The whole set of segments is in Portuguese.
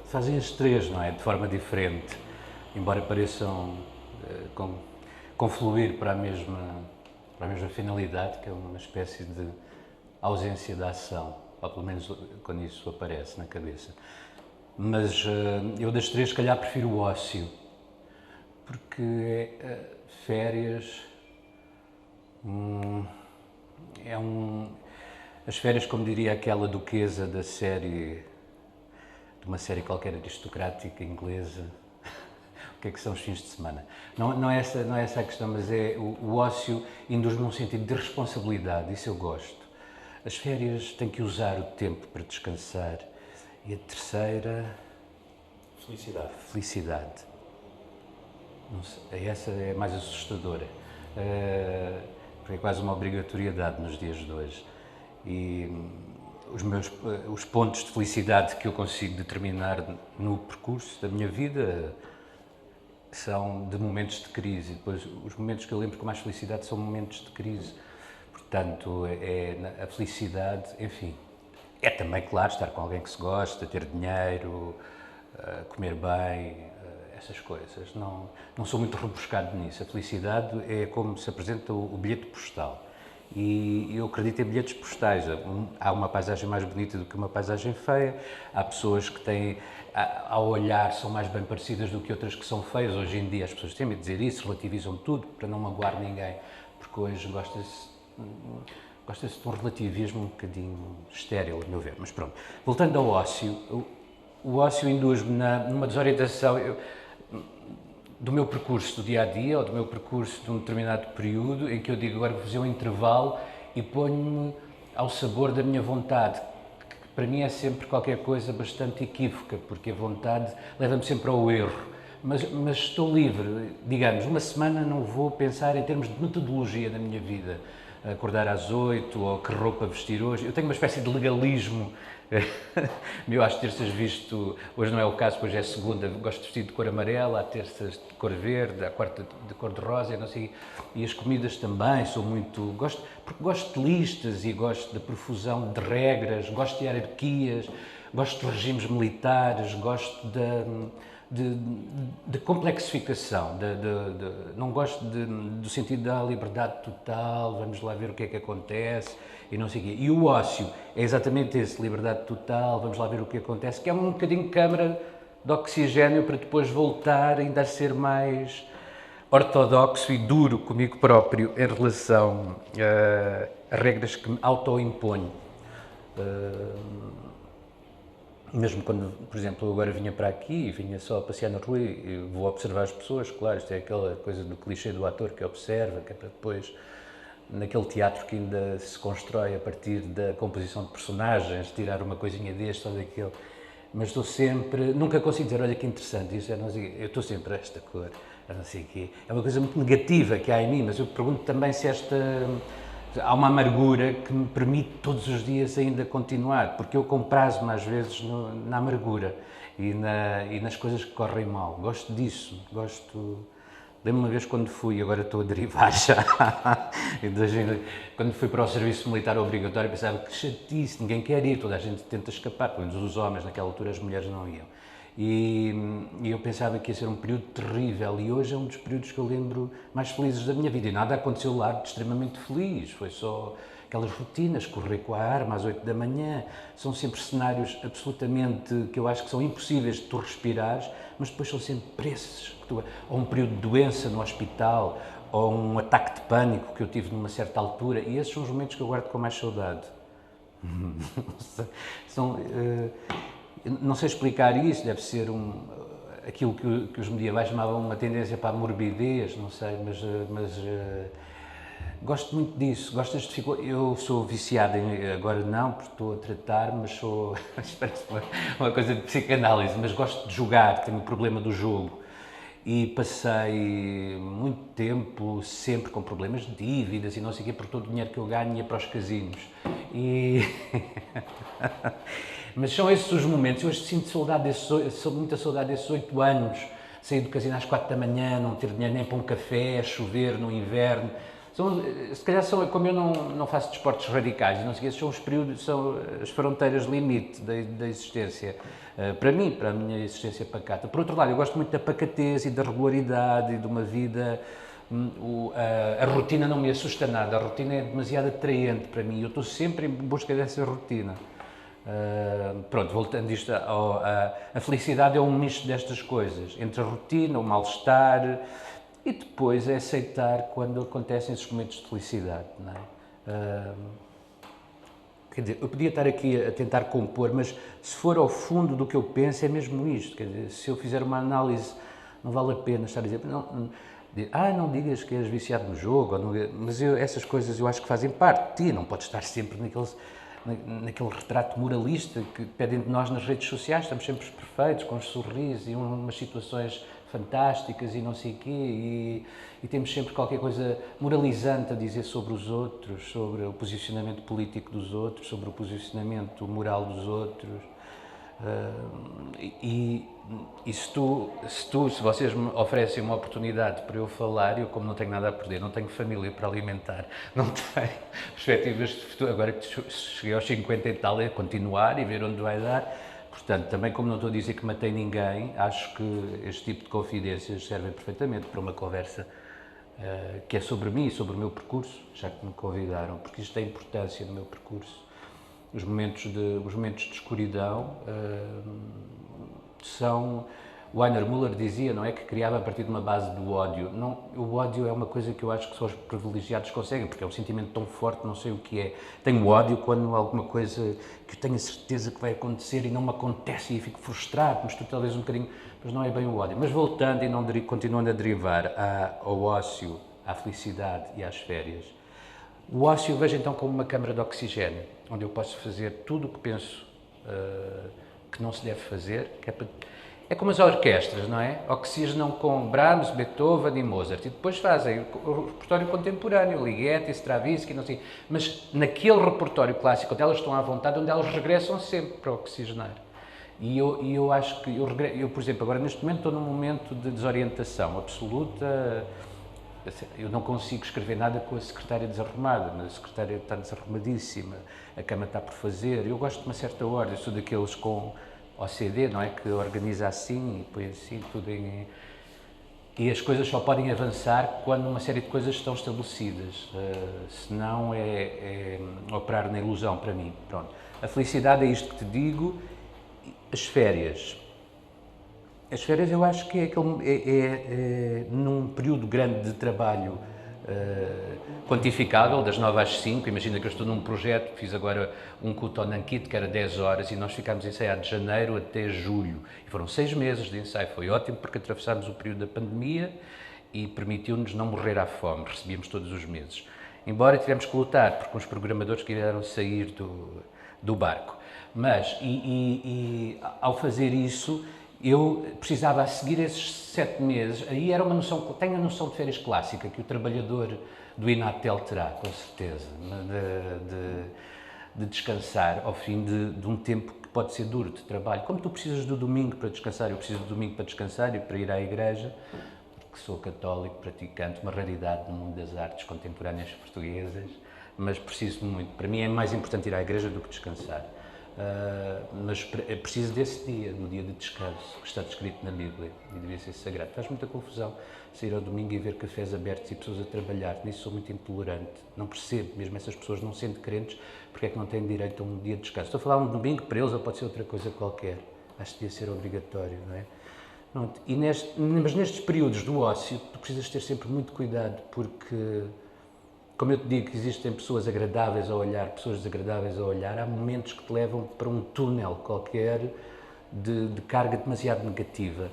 fazem as três, não é? De forma diferente, embora pareçam confluir para a mesma finalidade, que é uma espécie de ausência de ação, ou pelo menos quando isso aparece na cabeça. Mas eu das três, se calhar, prefiro o ócio, porque férias é um... As férias, como diria aquela duquesa da série, de uma série qualquer aristocrática inglesa, o que é que são os fins de semana? Não é essa a questão, mas é o ócio induz-me num sentido de responsabilidade, isso eu gosto. As férias têm que usar o tempo para descansar. E a terceira... Felicidade. Felicidade. Não sei, essa é mais assustadora, porque é quase uma obrigatoriedade nos dias de hoje. E os pontos de felicidade que eu consigo determinar no percurso da minha vida são de momentos de crise. E depois, os momentos que eu lembro com mais felicidade são momentos de crise. Portanto, a felicidade, enfim, é também, claro, estar com alguém que se gosta, ter dinheiro, comer bem, essas coisas. Não sou muito rebuscado nisso. A felicidade é como se apresenta o bilhete postal. E eu acredito em bilhetes postais. Há uma paisagem mais bonita do que uma paisagem feia. Há pessoas que têm, ao olhar, são mais bem parecidas do que outras que são feias. Hoje em dia as pessoas têm de dizer isso, relativizam tudo para não magoar ninguém. Porque hoje gosta-se de um relativismo um bocadinho estéril, a meu ver. Mas pronto, voltando ao ócio, o ócio induz-me numa desorientação do meu percurso do dia-a-dia ou do meu percurso de um determinado período em que eu digo agora vou fazer um intervalo e ponho-me ao sabor da minha vontade, que para mim é sempre qualquer coisa bastante equívoca, porque a vontade leva-me sempre ao erro. Mas estou livre, digamos, uma semana não vou pensar em termos de metodologia da minha vida, acordar às 8 ou que roupa vestir hoje. Eu tenho uma espécie de legalismo. Eu às terças visto, hoje não é o caso, hoje é segunda, gosto de vestir de cor amarela, há terças de cor verde, há quarta de cor de rosa, não sei, e as comidas também, porque gosto de listas e gosto da profusão de regras, gosto de hierarquias, gosto de regimes militares, gosto de complexificação, não gosto do sentido da liberdade total, vamos lá ver o que é que acontece e não sei o quê. E o ócio é exatamente esse, liberdade total, vamos lá ver o que acontece, que é um bocadinho de câmara de oxigênio para depois voltar ainda a ser mais ortodoxo e duro comigo próprio em relação a regras que me autoimponho. Mesmo quando, por exemplo, eu agora vinha para aqui e vinha só a passear na rua e vou observar as pessoas, claro, isto é aquela coisa do clichê do ator que observa, que é para depois, naquele teatro que ainda se constrói a partir da composição de personagens, tirar uma coisinha deste ou daquele. Mas estou sempre, nunca consigo dizer, olha que interessante, isso é, não sei, eu estou sempre a esta cor, a não sei o quê. É uma coisa muito negativa que há em mim, mas eu pergunto também se há uma amargura que me permite todos os dias ainda continuar, porque eu comprazo-me às vezes na amargura e nas coisas que correm mal. Gosto disso, Lembro-me uma vez quando fui, agora estou a derivar já, quando fui para o serviço militar obrigatório, pensava que chatice, ninguém quer ir, toda a gente tenta escapar, pelo menos os homens, naquela altura as mulheres não iam. E eu pensava que ia ser um período terrível e hoje é um dos períodos que eu lembro mais felizes da minha vida e nada aconteceu lá de extremamente feliz, foi só aquelas rotinas, correr com a arma às 8 da manhã, são sempre cenários absolutamente que eu acho que são impossíveis de tu respirares, mas depois são sempre preços, ou um período de doença no hospital, ou um ataque de pânico que eu tive numa certa altura, e esses são os momentos que eu guardo com mais saudade. Não sei explicar isso, deve ser aquilo que os medievais chamavam uma tendência para a morbidez, não sei, mas gosto muito disso, gosto deste dificuldade. Eu sou viciado, agora não, porque estou a tratar, mas sou, parece uma coisa de psicanálise, mas gosto de jogar, tenho o problema do jogo. E passei muito tempo sempre com problemas de dívidas e não sei o quê, porque todo o dinheiro que eu ganho ia para os casinos. Mas são esses os momentos, eu hoje sinto muita saudade desses 8 anos, sair do casino às 4 da manhã, não ter dinheiro nem para um café, chover no inverno, Se calhar como eu não faço desportos radicais, não sei, esses são os períodos, são as fronteiras limite da existência, para mim, para a minha existência pacata. Por outro lado, eu gosto muito da pacatez e da regularidade e de uma vida. A rotina não me assusta nada, a rotina é demasiado atraente para mim, eu estou sempre em busca dessa rotina. Pronto, voltando isto, a felicidade é um misto destas coisas, entre a rotina, o mal-estar, e depois é aceitar quando acontecem esses momentos de felicidade, não é? Quer dizer, eu podia estar aqui a tentar compor, mas se for ao fundo do que eu penso é mesmo isto, quer dizer, se eu fizer uma análise, não vale a pena estar a dizer, não digas que és viciado no jogo, mas essas coisas eu acho que fazem parte de ti, não podes estar sempre naquele retrato moralista que pedem de nós nas redes sociais, estamos sempre perfeitos, com os sorrisos e umas situações fantásticas e não sei o quê, e temos sempre qualquer coisa moralizante a dizer sobre os outros, sobre o posicionamento político dos outros, sobre o posicionamento moral dos outros. Se vocês me oferecem uma oportunidade para eu falar, eu como não tenho nada a perder, não tenho família para alimentar, não tenho perspectivas de futuro, agora que cheguei aos 50 e tal, é continuar e ver onde vai dar. Portanto, também como não estou a dizer que matei ninguém, acho que este tipo de confidências servem perfeitamente para uma conversa que é sobre mim e sobre o meu percurso, já que me convidaram, porque isto tem importância no meu percurso. Os momentos de escuridão são... O Heiner Müller dizia, não é, que criava a partir de uma base do ódio. Não, o ódio é uma coisa que eu acho que só os privilegiados conseguem, porque é um sentimento tão forte, não sei o que é. Tenho ódio quando alguma coisa que eu tenho a certeza que vai acontecer e não me acontece e fico frustrado, misturo talvez um bocadinho, mas não é bem o ódio. Mas voltando e continuando a derivar ao ócio, à felicidade e às férias, o ócio eu vejo então como uma câmara de oxigênio, onde eu posso fazer tudo o que penso que não se deve fazer, que é como as orquestras, não é? Oxigenam com Brahms, Beethoven e Mozart, e depois fazem o repertório contemporâneo, Ligeti, Stravinsky, não sei, mas naquele repertório clássico, onde elas estão à vontade, onde elas regressam sempre para oxigenar. E eu acho que, eu, por exemplo, agora neste momento estou num momento de desorientação absoluta. Eu não consigo escrever nada com a secretária desarrumada, mas a secretária está desarrumadíssima, a cama está por fazer. Eu gosto de uma certa ordem, eu sou daqueles com OCD, não é? Que organiza assim e põe assim tudo em... E as coisas só podem avançar quando uma série de coisas estão estabelecidas, senão é operar na ilusão para mim. Pronto. A felicidade é isto que te digo. As férias. As férias eu acho que num período grande de trabalho quantificável, das 9 às 5, imagina que eu estou num projeto, fiz agora um com o Tonankit, que era 10 horas, e nós ficámos a ensaiar de janeiro até julho, e foram 6 meses de ensaio, foi ótimo porque atravessámos o período da pandemia e permitiu-nos não morrer à fome, recebíamos todos os meses. Embora tivemos que lutar, porque uns programadores queriam sair do barco. Mas, ao fazer isso, eu precisava, a seguir esses 7 meses, aí era uma noção, tenho a noção de férias clássica, que o trabalhador do Inatel terá, com certeza, de descansar ao fim de um tempo que pode ser duro de trabalho. Como tu precisas do domingo para descansar, eu preciso do domingo para descansar e para ir à igreja, porque sou católico, praticante, uma raridade no mundo das artes contemporâneas portuguesas, mas preciso muito. Para mim é mais importante ir à igreja do que descansar. Mas preciso desse dia, no dia de descanso, que está descrito na Bíblia e devia ser sagrado. Faz muita confusão sair ao domingo e ver cafés abertos e pessoas a trabalhar. Nisso sou muito intolerante. Não percebo, mesmo essas pessoas não sendo crentes, porque é que não têm direito a um dia de descanso. Estou a falar um domingo para eles ou pode ser outra coisa qualquer. Acho que devia ser obrigatório, não é? Pronto. Mas nestes períodos do ócio, tu precisas ter sempre muito cuidado, porque... Como eu te digo, que existem pessoas agradáveis a olhar, pessoas desagradáveis a olhar, há momentos que te levam para um túnel qualquer de carga demasiado negativa.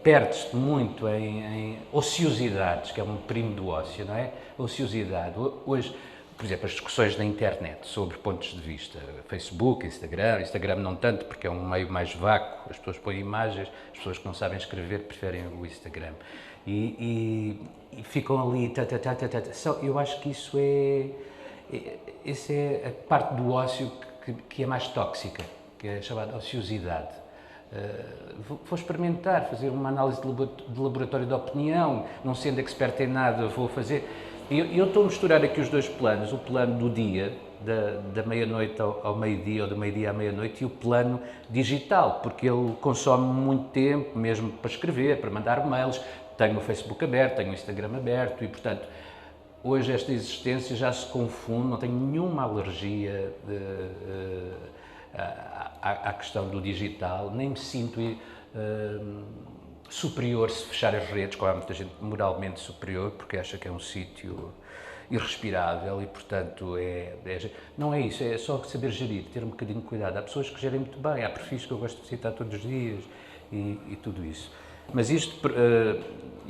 Perdes-te muito em ociosidades, que é um primo do ócio, não é? Ociosidade. Hoje, por exemplo, as discussões na internet sobre pontos de vista, Facebook, Instagram não tanto, porque é um meio mais vácuo, as pessoas põem imagens, as pessoas que não sabem escrever preferem o Instagram. E ficam ali, eu acho que isso essa é a parte do ócio que é mais tóxica, que é chamada ociosidade. Vou experimentar, fazer uma análise de laboratório de opinião, não sendo expert em nada, vou fazer... Eu estou a misturar aqui os dois planos, o plano do dia, da meia-noite ao meio-dia, ou do meio-dia à meia-noite, e o plano digital, porque ele consome muito tempo, mesmo para escrever, para mandar mails. Tenho o Facebook aberto, tenho o Instagram aberto, e portanto, hoje esta existência já se confunde, não tenho nenhuma alergia à questão do digital, nem me sinto superior se fechar as redes, como há muita gente moralmente superior, porque acha que é um sítio irrespirável e, portanto, não é isso, é só saber gerir, ter um bocadinho de cuidado. Há pessoas que gerem muito bem, há perfis que eu gosto de visitar todos os dias e tudo isso. Mas isto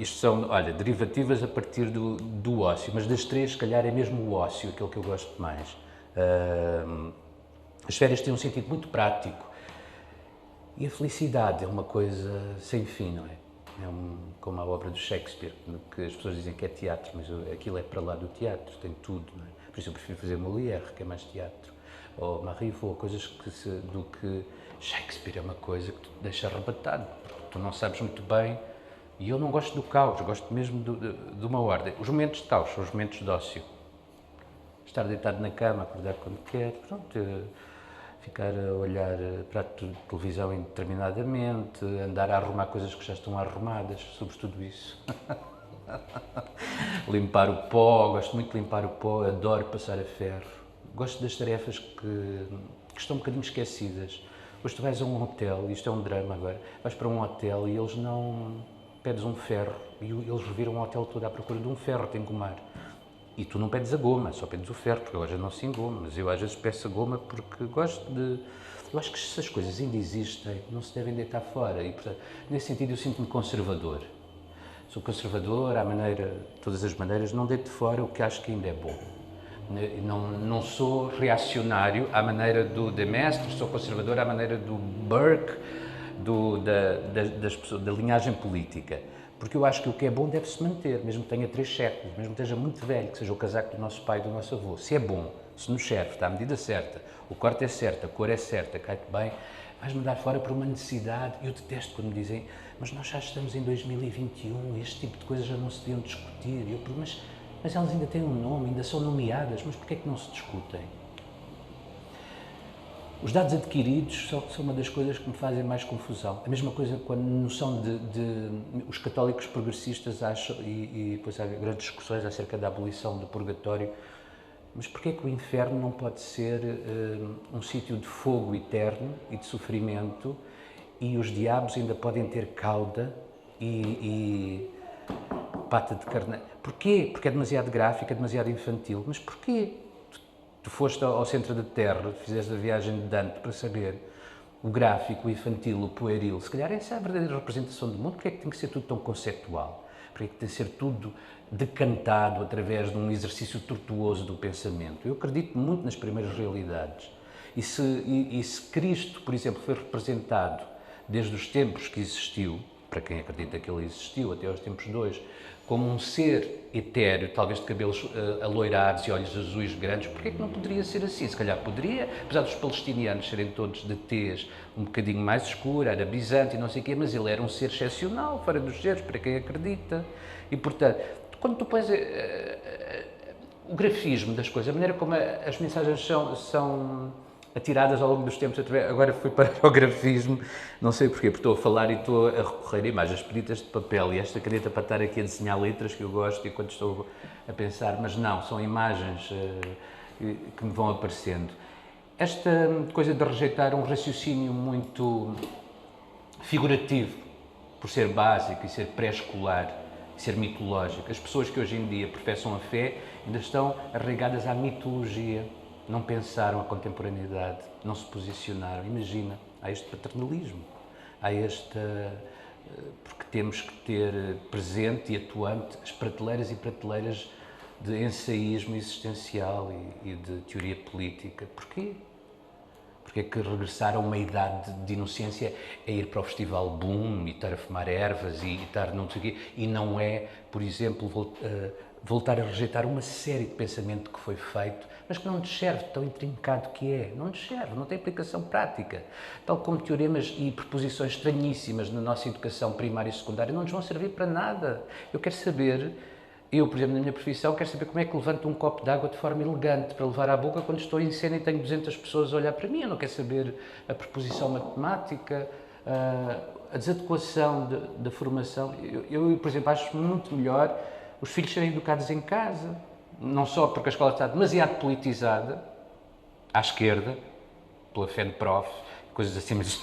são, olha, derivativas a partir do ócio, mas das três, se calhar, é mesmo o ócio aquele que eu gosto mais. As férias têm um sentido muito prático e a felicidade é uma coisa sem fim, não é? Como a obra do Shakespeare, que as pessoas dizem que é teatro, mas aquilo é para lá do teatro, tem tudo, não é? Por isso eu prefiro fazer Molière, que é mais teatro, ou Marivaux, coisas do que Shakespeare é uma coisa que te deixa arrebatado, porque tu não sabes muito bem, e eu não gosto do caos, gosto mesmo de uma ordem. Os momentos de caos são os momentos de ócio. Estar deitado na cama, acordar quando quer, pronto, ficar a olhar para a televisão indeterminadamente, andar a arrumar coisas que já estão arrumadas, sobre tudo isso. Limpar o pó, gosto muito de limpar o pó, adoro passar a ferro. Gosto das tarefas que estão um bocadinho esquecidas. Hoje tu vais a um hotel, isto é um drama agora, vais para um hotel e eles não... pedes um ferro e eles reviram o hotel todo à procura de um ferro de engomar. E tu não pedes a goma, só pedes o ferro, porque agora já não se engoma, mas eu às vezes peço a goma porque gosto de... Eu acho que se as coisas ainda existem, não se devem deitar fora e, portanto, nesse sentido eu sinto-me conservador. Sou conservador, de todas as maneiras, não deito fora o que acho que ainda é bom. Não sou reacionário à maneira do Demestre, sou conservador à maneira do Burke, da linhagem política. Porque eu acho que o que é bom deve-se manter, mesmo que tenha 3 séculos, mesmo que esteja muito velho, que seja o casaco do nosso pai e do nosso avô. Se é bom, se nos serve, está à medida certa, o corte é certo, a cor é certa, cai-te bem, vais mandar fora por uma necessidade. Eu detesto quando me dizem, mas nós já estamos em 2021, este tipo de coisas já não se deviam discutir. Mas elas ainda têm um nome, ainda são nomeadas, mas porquê é que não se discutem? Os dados adquiridos são uma das coisas que me fazem mais confusão. A mesma coisa quando a noção os católicos progressistas acham, e depois há grandes discussões acerca da abolição do purgatório, mas porquê é que o inferno não pode ser um sítio de fogo eterno e de sofrimento e os diabos ainda podem ter cauda e pata de carne? Porquê? Porque é demasiado gráfico, é demasiado infantil. Mas porquê? Tu foste ao centro da Terra, fizeste a viagem de Dante para saber o gráfico, o infantil, o pueril. Se calhar essa é a verdadeira representação do mundo. Porque é que tem que ser tudo tão conceptual? Porque é que tem que ser tudo decantado através de um exercício tortuoso do pensamento? Eu acredito muito nas primeiras realidades. E se Cristo, por exemplo, foi representado desde os tempos que existiu, para quem acredita que ele existiu, até aos tempos de hoje, como um ser etéreo, talvez de cabelos aloirados e olhos azuis grandes, porquê é que não poderia ser assim? Se calhar poderia, apesar dos palestinianos serem todos de tez um bocadinho mais escura, arabizante e não sei o quê, mas ele era um ser excepcional, fora dos seres, para quem acredita. E, portanto, quando tu pões o grafismo das coisas, a maneira como as mensagens são atiradas ao longo dos tempos, agora fui para o grafismo, não sei porquê, porque estou a falar e estou a recorrer a imagens pedidas de papel e esta caneta para estar aqui a desenhar letras que eu gosto enquanto estou a pensar, mas não, são imagens que me vão aparecendo. Esta coisa de rejeitar um raciocínio muito figurativo, por ser básico e ser pré-escolar, e ser mitológico. As pessoas que hoje em dia professam a fé ainda estão arraigadas à mitologia. Não pensaram a contemporaneidade, não se posicionaram. Imagina, há este paternalismo, há porque temos que ter presente e atuante as prateleiras e prateleiras de ensaísmo existencial e de teoria política. Porquê? Porque é que regressar a uma idade de inocência é ir para o festival Boom e estar a fumar ervas e estar não sei o quê, e não é, por exemplo, voltar a rejeitar uma série de pensamento que foi feito, mas que não nos serve, tão intrincado que é. Não nos serve, não tem aplicação prática. Tal como teoremas e proposições estranhíssimas na nossa educação primária e secundária não nos vão servir para nada. Eu quero saber, Eu, por exemplo, na minha profissão, quero saber como é que levanto um copo de água de forma elegante para levar à boca quando estou em cena e tenho 200 pessoas a olhar para mim. Eu não quero saber a preposição matemática, a desadequação da formação. Eu, por exemplo, acho muito melhor os filhos serem educados em casa, não só porque a escola está demasiado politizada, à esquerda, pela FENPROF, coisas assim, mas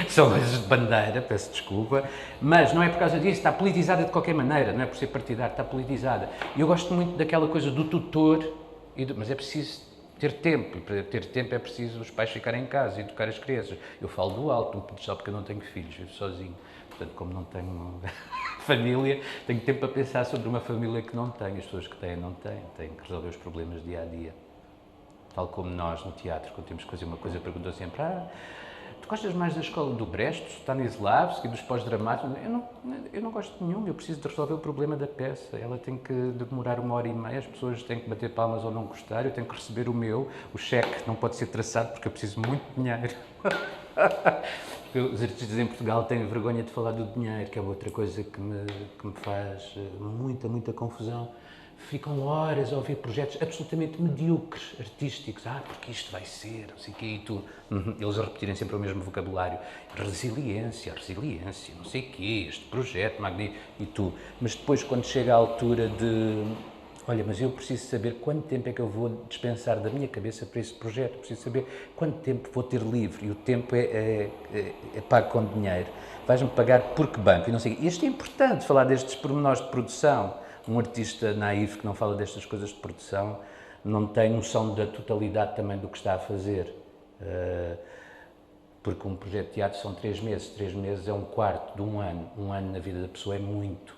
são coisas de bandeira, peço desculpa, mas não é por causa disso, está politizada de qualquer maneira, não é por ser partidário, está politizada. E eu gosto muito daquela coisa do tutor, mas é preciso ter tempo, e para ter tempo é preciso os pais ficarem em casa e educar as crianças. Eu falo do alto, só porque eu não tenho filhos, vivo sozinho, portanto, como não tenho família, tenho tempo para pensar sobre uma família que não tenho, as pessoas que têm não têm que resolver os problemas dia a dia. Tal como nós no teatro, quando temos que fazer uma coisa, perguntam sempre: tu gostas mais da escola do Brecht, do Stanislavski, dos pós-dramáticos? Eu não gosto de nenhum, eu preciso de resolver o problema da peça. Ela tem que demorar 1h30, as pessoas têm que bater palmas ou não gostar, eu tenho que receber o cheque não pode ser traçado porque eu preciso muito de dinheiro. Os artistas em Portugal têm vergonha de falar do dinheiro, que é outra coisa que me faz muita confusão. Ficam horas a ouvir projetos absolutamente medíocres, artísticos. Porque isto vai ser, não sei o quê, e tu. Eles a repetirem sempre o mesmo vocabulário. Resiliência, não sei o quê, este projeto magnífico, e tu. Mas depois, quando chega a altura de... Olha, mas eu preciso saber quanto tempo é que eu vou dispensar da minha cabeça para esse projeto, preciso saber quanto tempo vou ter livre, e o tempo é pago com dinheiro. Vais-me pagar por que banco? E não sei o quê. Isto é importante, falar destes pormenores de produção. Um artista naif que não fala destas coisas de produção não tem noção da totalidade também do que está a fazer. Porque um projeto de teatro são 3 meses. 3 meses é um quarto de um ano. Um ano na vida da pessoa é muito.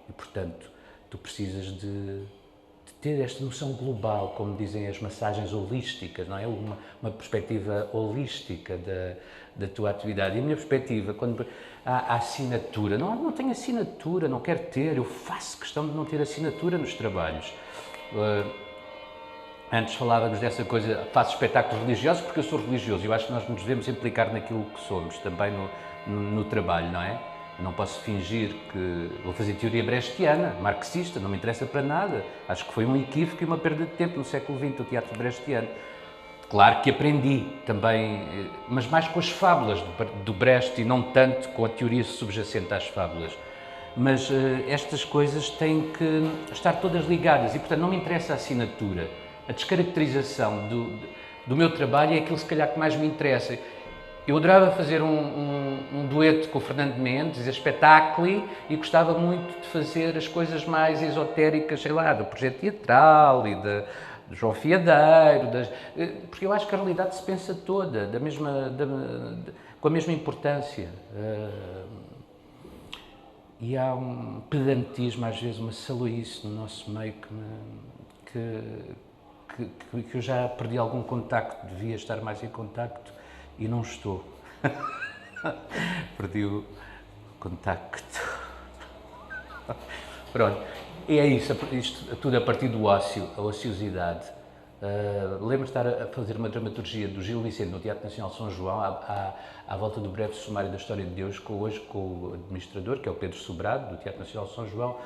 E, portanto, tu precisas de ter esta noção global, como dizem as massagens holísticas, não é? Uma perspectiva holística da tua atividade. E a minha perspectiva, quando há assinatura, não tenho assinatura, não quero ter, eu faço questão de não ter assinatura nos trabalhos. Antes falávamos dessa coisa, faço espetáculos religiosos porque eu sou religioso, eu acho que nós nos devemos implicar naquilo que somos, também no trabalho, não é? Eu não posso fingir que vou fazer teoria brechtiana, marxista, não me interessa para nada. Acho que foi um equívoco e uma perda de tempo no século XX, o teatro brechtiano. Claro que aprendi também, mas mais com as fábulas do Brecht e não tanto com a teoria subjacente às fábulas. Mas estas coisas têm que estar todas ligadas e, portanto, não me interessa a assinatura. A descaracterização do meu trabalho é aquilo, se calhar, que mais me interessa. Eu adorava fazer um dueto com o Fernando Mendes, espetáculo, e gostava muito de fazer as coisas mais esotéricas, sei lá, do projeto teatral e do João Fiadeiro, porque eu acho que a realidade se pensa toda, com a mesma importância. E há um pedantismo, às vezes, uma saloice no nosso meio que eu já perdi algum contacto, devia estar mais em contacto e não estou. Perdi o contacto. Pronto, e é isso, isto tudo a partir do ócio, a ociosidade. Lembro de estar a fazer uma dramaturgia do Gil Vicente no Teatro Nacional de São João, à volta do breve sumário da história de Deus, hoje com o administrador, que é o Pedro Sobrado, do Teatro Nacional de São João.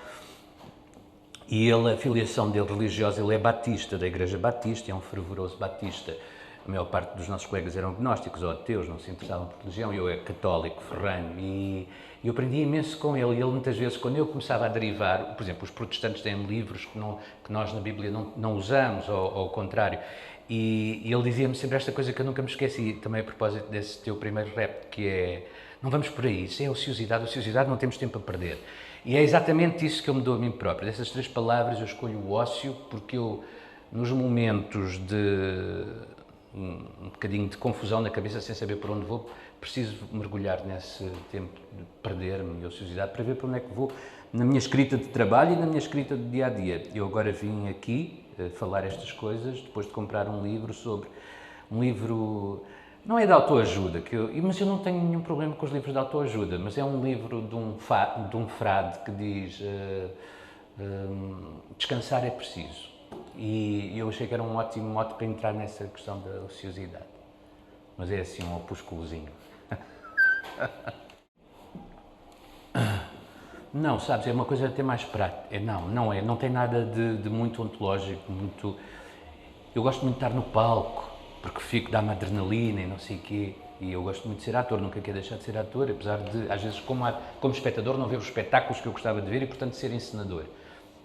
E ele, a filiação dele religiosa, ele é batista, da Igreja Batista, é um fervoroso batista. A maior parte dos nossos colegas eram agnósticos ou ateus, não se interessavam por religião, eu era católico, ferranho, e eu aprendi imenso com ele. E ele, muitas vezes, quando eu começava a derivar, por exemplo, os protestantes têm livros que nós na Bíblia não usamos, ou ao contrário, e ele dizia-me sempre esta coisa que eu nunca me esqueci, também a propósito desse teu primeiro rap, que é: não vamos por aí, isso é ociosidade, não temos tempo a perder. E é exatamente isso que eu me dou a mim próprio. Dessas 3 palavras eu escolho o ócio, porque eu, nos momentos de um bocadinho de confusão na cabeça, sem saber por onde vou, preciso mergulhar nesse tempo de perder-me e ociosidade para ver para onde é que vou na minha escrita de trabalho e na minha escrita do dia-a-dia. Eu agora vim aqui falar estas coisas depois de comprar um livro sobre... Um livro... Não é de autoajuda, mas eu não tenho nenhum problema com os livros de autoajuda, mas é um livro de um frade que diz descansar é preciso. E eu achei que era um ótimo mote para entrar nessa questão da ociosidade. Mas é assim um opúsculozinho. Não, sabes, é uma coisa até mais prática. Não é, não tem nada de muito ontológico, muito... Eu gosto muito de estar no palco, porque fico, dá-me adrenalina e não sei o quê. E eu gosto muito de ser ator, nunca quero deixar de ser ator, apesar de, às vezes, como espectador, não ver os espetáculos que eu gostava de ver e, portanto, ser encenador.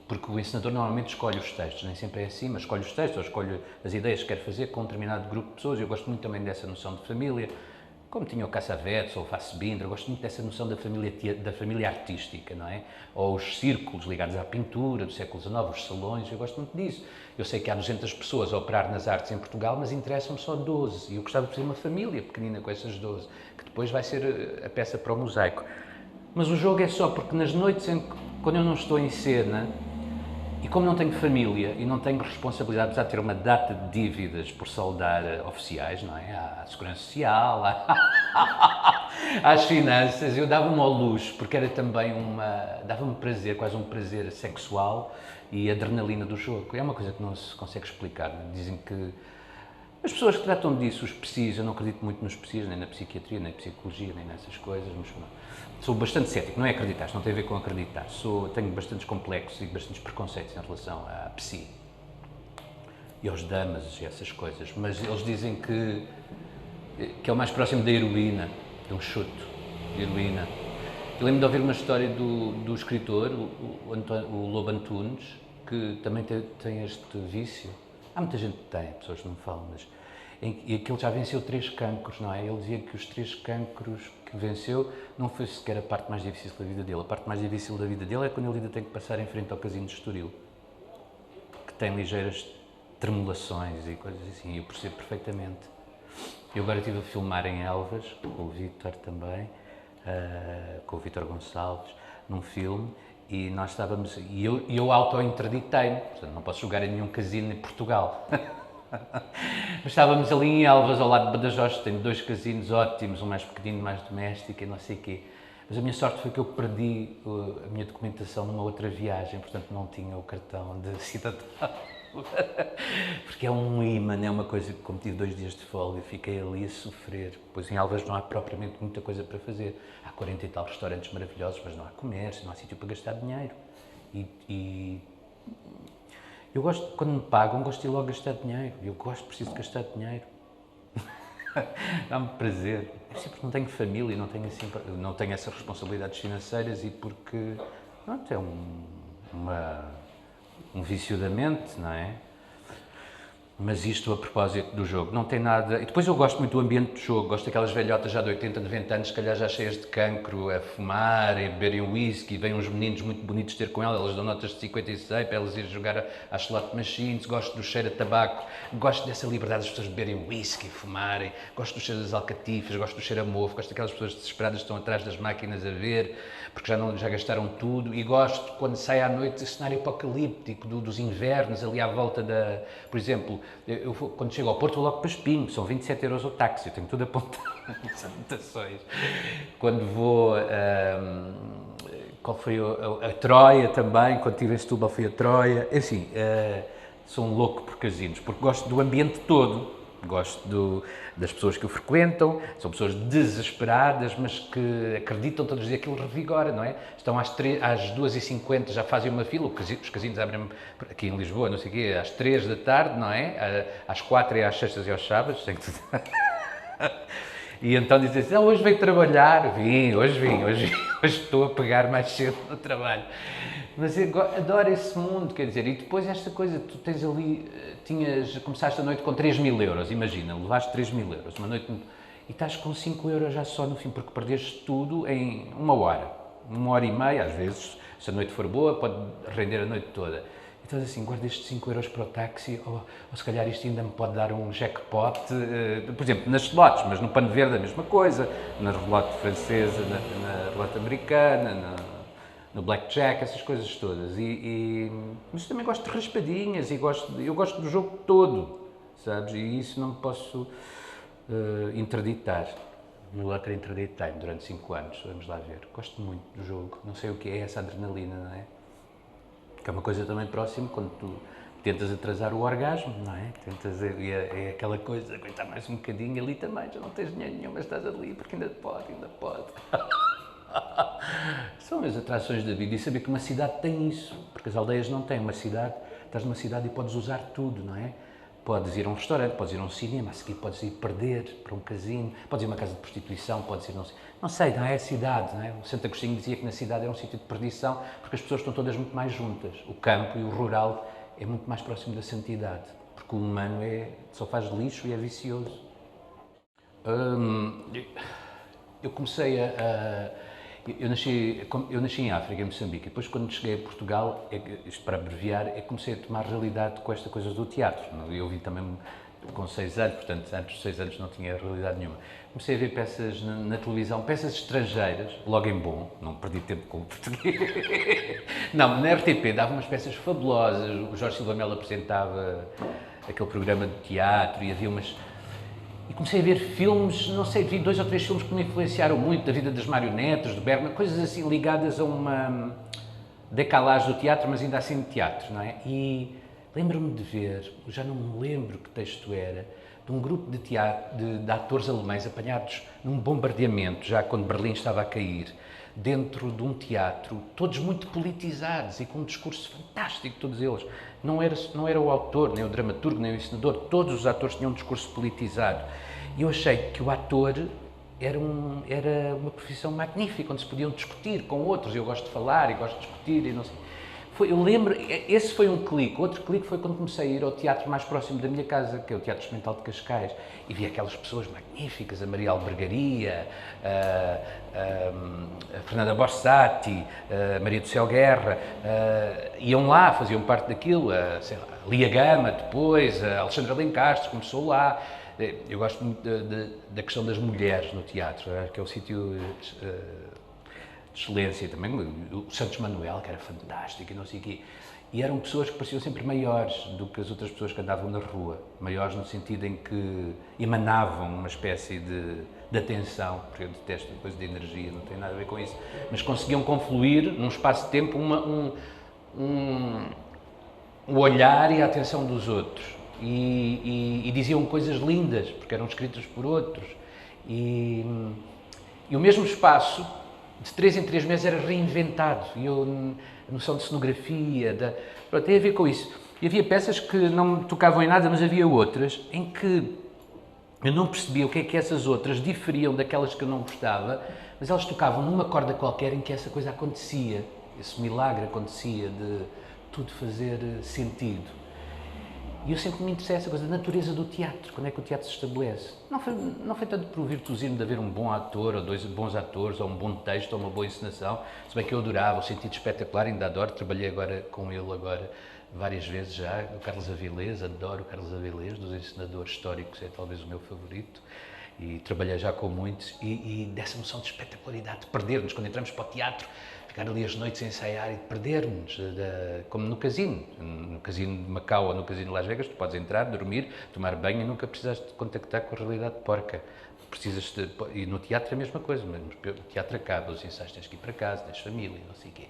Porque o encenador normalmente escolhe os textos, nem sempre é assim, mas escolhe os textos ou escolhe as ideias que quer fazer com um determinado grupo de pessoas. Eu gosto muito também dessa noção de família, como tinha o Cassavetes ou o Fassbinder, eu gosto muito dessa noção da família artística, não é? Ou os círculos ligados à pintura do século XIX, os salões, eu gosto muito disso. Eu sei que há 200 pessoas a operar nas artes em Portugal, mas interessam-me só 12, e eu gostava de fazer uma família pequenina com essas 12, que depois vai ser a peça para o mosaico. Mas o jogo é só porque nas noites quando eu não estou em cena, e como não tenho família e não tenho responsabilidade, apesar de ter uma data de dívidas por saldar oficiais, não é? À Segurança Social, às finanças, eu dava-me ao luxo, porque era também dava-me prazer, quase um prazer sexual e adrenalina do jogo. É uma coisa que não se consegue explicar. Dizem que as pessoas que tratam disso, os psis, eu não acredito muito nos psis, nem na psiquiatria, nem na psicologia, nem nessas coisas, mas sou bastante cético, não é acreditar, não tem a ver com acreditar. Tenho bastantes complexos e bastantes preconceitos em relação à psi e aos damas e essas coisas, mas eles dizem que é o mais próximo da heroína, de um chute de heroína. Eu lembro de ouvir uma história do escritor, o Lobo Antunes, que também tem este vício. Há muita gente que tem, pessoas que não falam, mas e aquele já venceu 3 cancros, não é? Ele dizia que os 3 cancros que venceu não foi sequer a parte mais difícil da vida dele. A parte mais difícil da vida dele é quando ele ainda tem que passar em frente ao casino de Estoril, que tem ligeiras tremulações e coisas assim, eu percebo perfeitamente. Eu agora estive a filmar em Elvas, com o Vítor também, com o Vítor Gonçalves, num filme, e nós estávamos, e eu auto-interditei-me, portanto não posso jogar em nenhum casino em Portugal. Mas estávamos ali em Elvas, ao lado de Badajoz, tenho 2 casinos ótimos, um mais pequenino, mais doméstico e não sei o quê. Mas a minha sorte foi que eu perdi a minha documentação numa outra viagem, portanto não tinha o cartão de cidadão. Porque é um imã, é uma coisa que, como tive 2 dias de folga, fiquei ali a sofrer. Pois em Elvas não há propriamente muita coisa para fazer. Há 40 e tal restaurantes maravilhosos, mas não há comércio, não há sítio para gastar dinheiro. Eu gosto, quando me pagam, gosto de ir logo gastar dinheiro. Eu preciso de gastar dinheiro. Dá-me prazer. É sempre que não tenho família, não tenho essas responsabilidades financeiras e porque, pronto, é um vício da mente, não é? Mas isto a propósito do jogo, não tem nada... E depois eu gosto muito do ambiente do jogo, gosto daquelas velhotas já de 80, 90 anos, se calhar já cheias de cancro, a fumar, a beberem whisky, vêm uns meninos muito bonitos ter com elas dão notas de 56 para elas irem jogar às slot machines, gosto do cheiro a tabaco, gosto dessa liberdade das pessoas beberem whisky, fumarem, gosto do cheiro das alcatifas, gosto do cheiro a mofo, gosto daquelas pessoas desesperadas que estão atrás das máquinas a ver, porque já gastaram tudo, e gosto quando sai à noite esse cenário apocalíptico dos invernos, ali à volta por exemplo, eu quando chego ao Porto vou logo para Espinho, são 27 euros o táxi, eu tenho tudo apontado nas anotações. Quando vou, qual foi a Troia também, quando estive em Setúbal foi a Troia, assim, sou um louco por casinos, porque gosto do ambiente todo. Gosto das pessoas que o frequentam, são pessoas desesperadas, mas que acreditam todos os dias que aquilo revigora, não é? Estão às 2h50, já fazem uma fila, os casinos abrem aqui em Lisboa, não sei o quê, às 3 da tarde, não é? Às 4 e às sextas e aos sábados, tenho que... E então dizem assim, hoje veio trabalhar, hoje estou a pegar mais cedo no trabalho. Mas eu adoro esse mundo, quer dizer, e depois esta coisa, tu tens ali, começaste a noite com 3.000 euros, imagina, levaste 3.000 euros, uma noite, e estás com 5 euros já só no fim, porque perdeste tudo em 1 hora e meia, às vezes, se a noite for boa, pode render a noite toda. Então assim, guarda estes 5 euros para o táxi, ou se calhar isto ainda me pode dar um jackpot, por exemplo, nas slots, mas no pano verde a mesma coisa, na relote francesa, na relote americana, no blackjack, essas coisas todas. Mas também gosto de raspadinhas e eu gosto do jogo todo, sabes? E isso não me posso interditar. No outro interditei-me durante 5 anos, vamos lá ver. Gosto muito do jogo, não sei o que é essa adrenalina, não é? Que é uma coisa também próxima quando tu tentas atrasar o orgasmo, não é? É aquela coisa, aguentar mais um bocadinho ali também, já não tens dinheiro nenhum, mas estás ali porque ainda pode. São as atrações da vida e saber que uma cidade tem isso, porque as aldeias não têm. Uma cidade, estás numa cidade e podes usar tudo, não é? Podes ir a um restaurante, podes ir a um cinema, a seguir podes ir perder para um casino, podes ir a uma casa de prostituição, podes ir, não sei, não é a cidade, não é? O Santo Agostinho dizia que na cidade era um sítio de perdição, porque as pessoas estão todas muito mais juntas. O campo e o rural é muito mais próximo da santidade, porque o humano só faz lixo e é vicioso. Eu comecei eu nasci em África, em Moçambique, e depois quando cheguei a Portugal, isto para abreviar, comecei a tomar realidade com esta coisa do teatro. Eu vi também com 6 anos, portanto antes dos 6 anos não tinha realidade nenhuma. Comecei a ver peças na televisão, peças estrangeiras, logo em bom, não perdi tempo com o português. Não, na RTP dava umas peças fabulosas, o Jorge Silva Melo apresentava aquele programa de teatro e havia umas... E comecei a ver filmes, não sei, vi 2 ou 3 filmes que me influenciaram muito, da vida das marionetas, do Bergman, coisas assim ligadas a uma decalagem do teatro, mas ainda assim de teatro, não é? E lembro-me de ver, já não me lembro que texto era, de um grupo de teatro, de atores alemães apanhados num bombardeamento, já quando Berlim estava a cair, dentro de um teatro, todos muito politizados e com um discurso fantástico, todos eles. Não era o autor, nem o dramaturgo, nem o encenador, todos os atores tinham um discurso politizado. E eu achei que o ator era uma profissão magnífica, onde se podiam discutir com outros. Eu gosto de falar e gosto de discutir e não sei. Eu lembro, esse foi um clique. Outro clique foi quando comecei a ir ao teatro mais próximo da minha casa, que é o Teatro Experimental de Cascais, e vi aquelas pessoas magníficas, a Maria Albergaria, a Fernanda Borsatti, a Maria do Céu Guerra, iam lá, faziam parte daquilo, a Lia Gama depois, a Alexandra Lencastre começou lá. Eu gosto muito da questão das mulheres no teatro, que é o sítio de excelência também, o Santos Manuel, que era fantástico e não sei o quê. E eram pessoas que pareciam sempre maiores do que as outras pessoas que andavam na rua. Maiores no sentido em que emanavam uma espécie de atenção, porque eu detesto a coisa de energia, não tem nada a ver com isso, mas conseguiam confluir num espaço de tempo o olhar e a atenção dos outros. E diziam coisas lindas, porque eram escritas por outros. E o mesmo espaço, de 3 em 3 meses, era reinventado. E a noção de cenografia, pronto, tem a ver com isso. E havia peças que não me tocavam em nada, mas havia outras em que eu não percebia o que é que essas outras diferiam daquelas que eu não gostava, mas elas tocavam numa corda qualquer em que essa coisa acontecia, esse milagre acontecia de tudo fazer sentido. E eu sempre me interessei essa coisa da natureza do teatro, quando é que o teatro se estabelece. Não foi tanto por virtuosismo de haver um bom ator, ou 2 bons atores, ou um bom texto, ou uma boa encenação, se bem que eu adorava, o sentido espetacular, ainda adoro, trabalhei agora com ele várias vezes já, o Carlos Avilés, adoro o Carlos Avilés, dos encenadores históricos, é talvez o meu favorito, e trabalhei já com muitos, e dessa noção de espetacularidade, de perder-nos, quando entramos para o teatro, ficar ali as noites a ensaiar e perder-nos, como no casino de Macau ou no casino de Las Vegas, tu podes entrar, dormir, tomar banho e nunca precisas de contactar com a realidade porca. E no teatro é a mesma coisa, mas o teatro acaba, os ensaios tens que ir para casa, tens família, não sei o quê.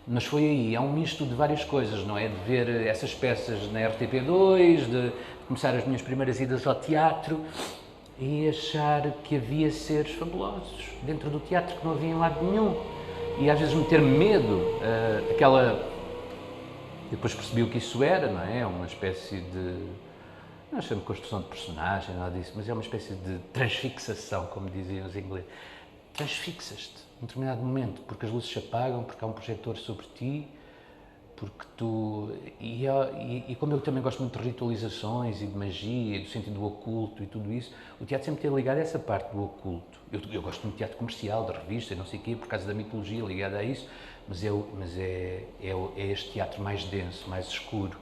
Mas foi aí, há um misto de várias coisas, não é? De ver essas peças na RTP2, de começar as minhas primeiras idas ao teatro e achar que havia seres fabulosos dentro do teatro que não havia em lado nenhum. E às vezes meter medo, depois percebi o que isso era, não é? É uma espécie de, não chamo de construção de personagem, nada disso, mas é uma espécie de transfixação, como diziam os ingleses. Transfixas-te num determinado momento, porque as luzes se apagam, porque há um projetor sobre ti, porque tu... E como eu também gosto muito de ritualizações e de magia, e do sentido do oculto e tudo isso, o teatro sempre tem ligado a essa parte do oculto. Eu gosto muito de teatro comercial, de revista, não sei o quê, por causa da mitologia ligada a isso, mas é este teatro mais denso, mais escuro,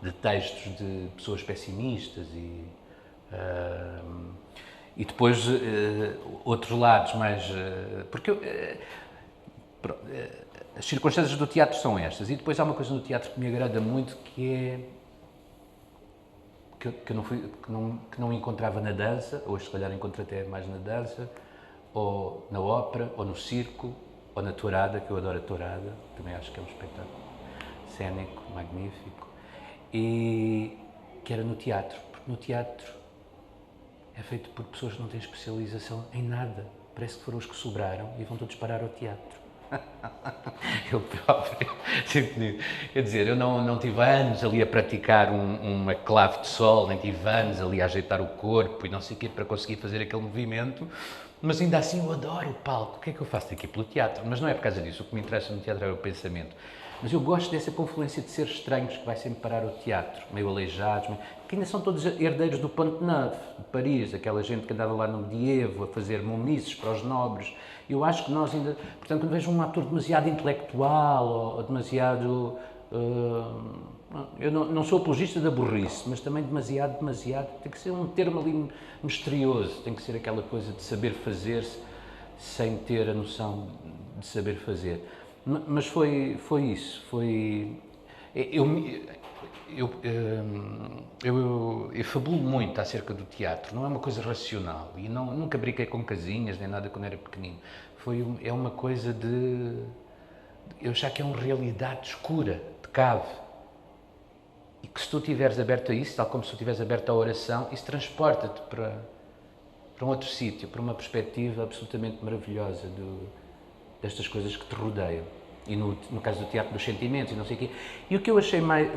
de textos de pessoas pessimistas e depois outros lados mais... porque as circunstâncias do teatro são estas, e depois há uma coisa no teatro que me agrada muito, que é que não encontrava na dança, hoje se calhar encontro até mais na dança, ou na ópera, ou no circo, ou na tourada, que eu adoro a tourada, também acho que é um espetáculo cénico, magnífico, e que era no teatro, porque no teatro é feito por pessoas que não têm especialização em nada, parece que foram os que sobraram e vão todos parar ao teatro. Eu próprio, quer dizer, eu não tive anos ali a praticar uma clave de sol, nem tive anos ali a ajeitar o corpo e não sei o quê para conseguir fazer aquele movimento, mas ainda assim eu adoro o palco. O que é que eu faço aqui? Pelo teatro. Mas não é por causa disso, o que me interessa no teatro é o pensamento. Mas eu gosto dessa confluência de seres estranhos que vai sempre parar ao teatro, meio aleijados, que ainda são todos herdeiros do Pont Neuf, de Paris, aquela gente que andava lá no medievo a fazer momices para os nobres. Eu acho que nós ainda, portanto, quando vejo um ator demasiado intelectual ou demasiado... eu não sou apologista da burrice, mas também demasiado, tem que ser um termo ali misterioso, tem que ser aquela coisa de saber fazer-se sem ter a noção de saber fazer. Mas foi isso, eu fabulo muito acerca do teatro, não é uma coisa racional, e nunca brinquei com casinhas nem nada quando era pequenino, é uma coisa eu achar que é uma realidade escura, de cave, e que se tu estiveres aberto a isso, tal como se tu estiveres aberto à oração, isso transporta-te para um outro sítio, para uma perspectiva absolutamente maravilhosa destas coisas que te rodeiam. E no caso do teatro dos sentimentos e não sei o quê. E o que eu achei mais...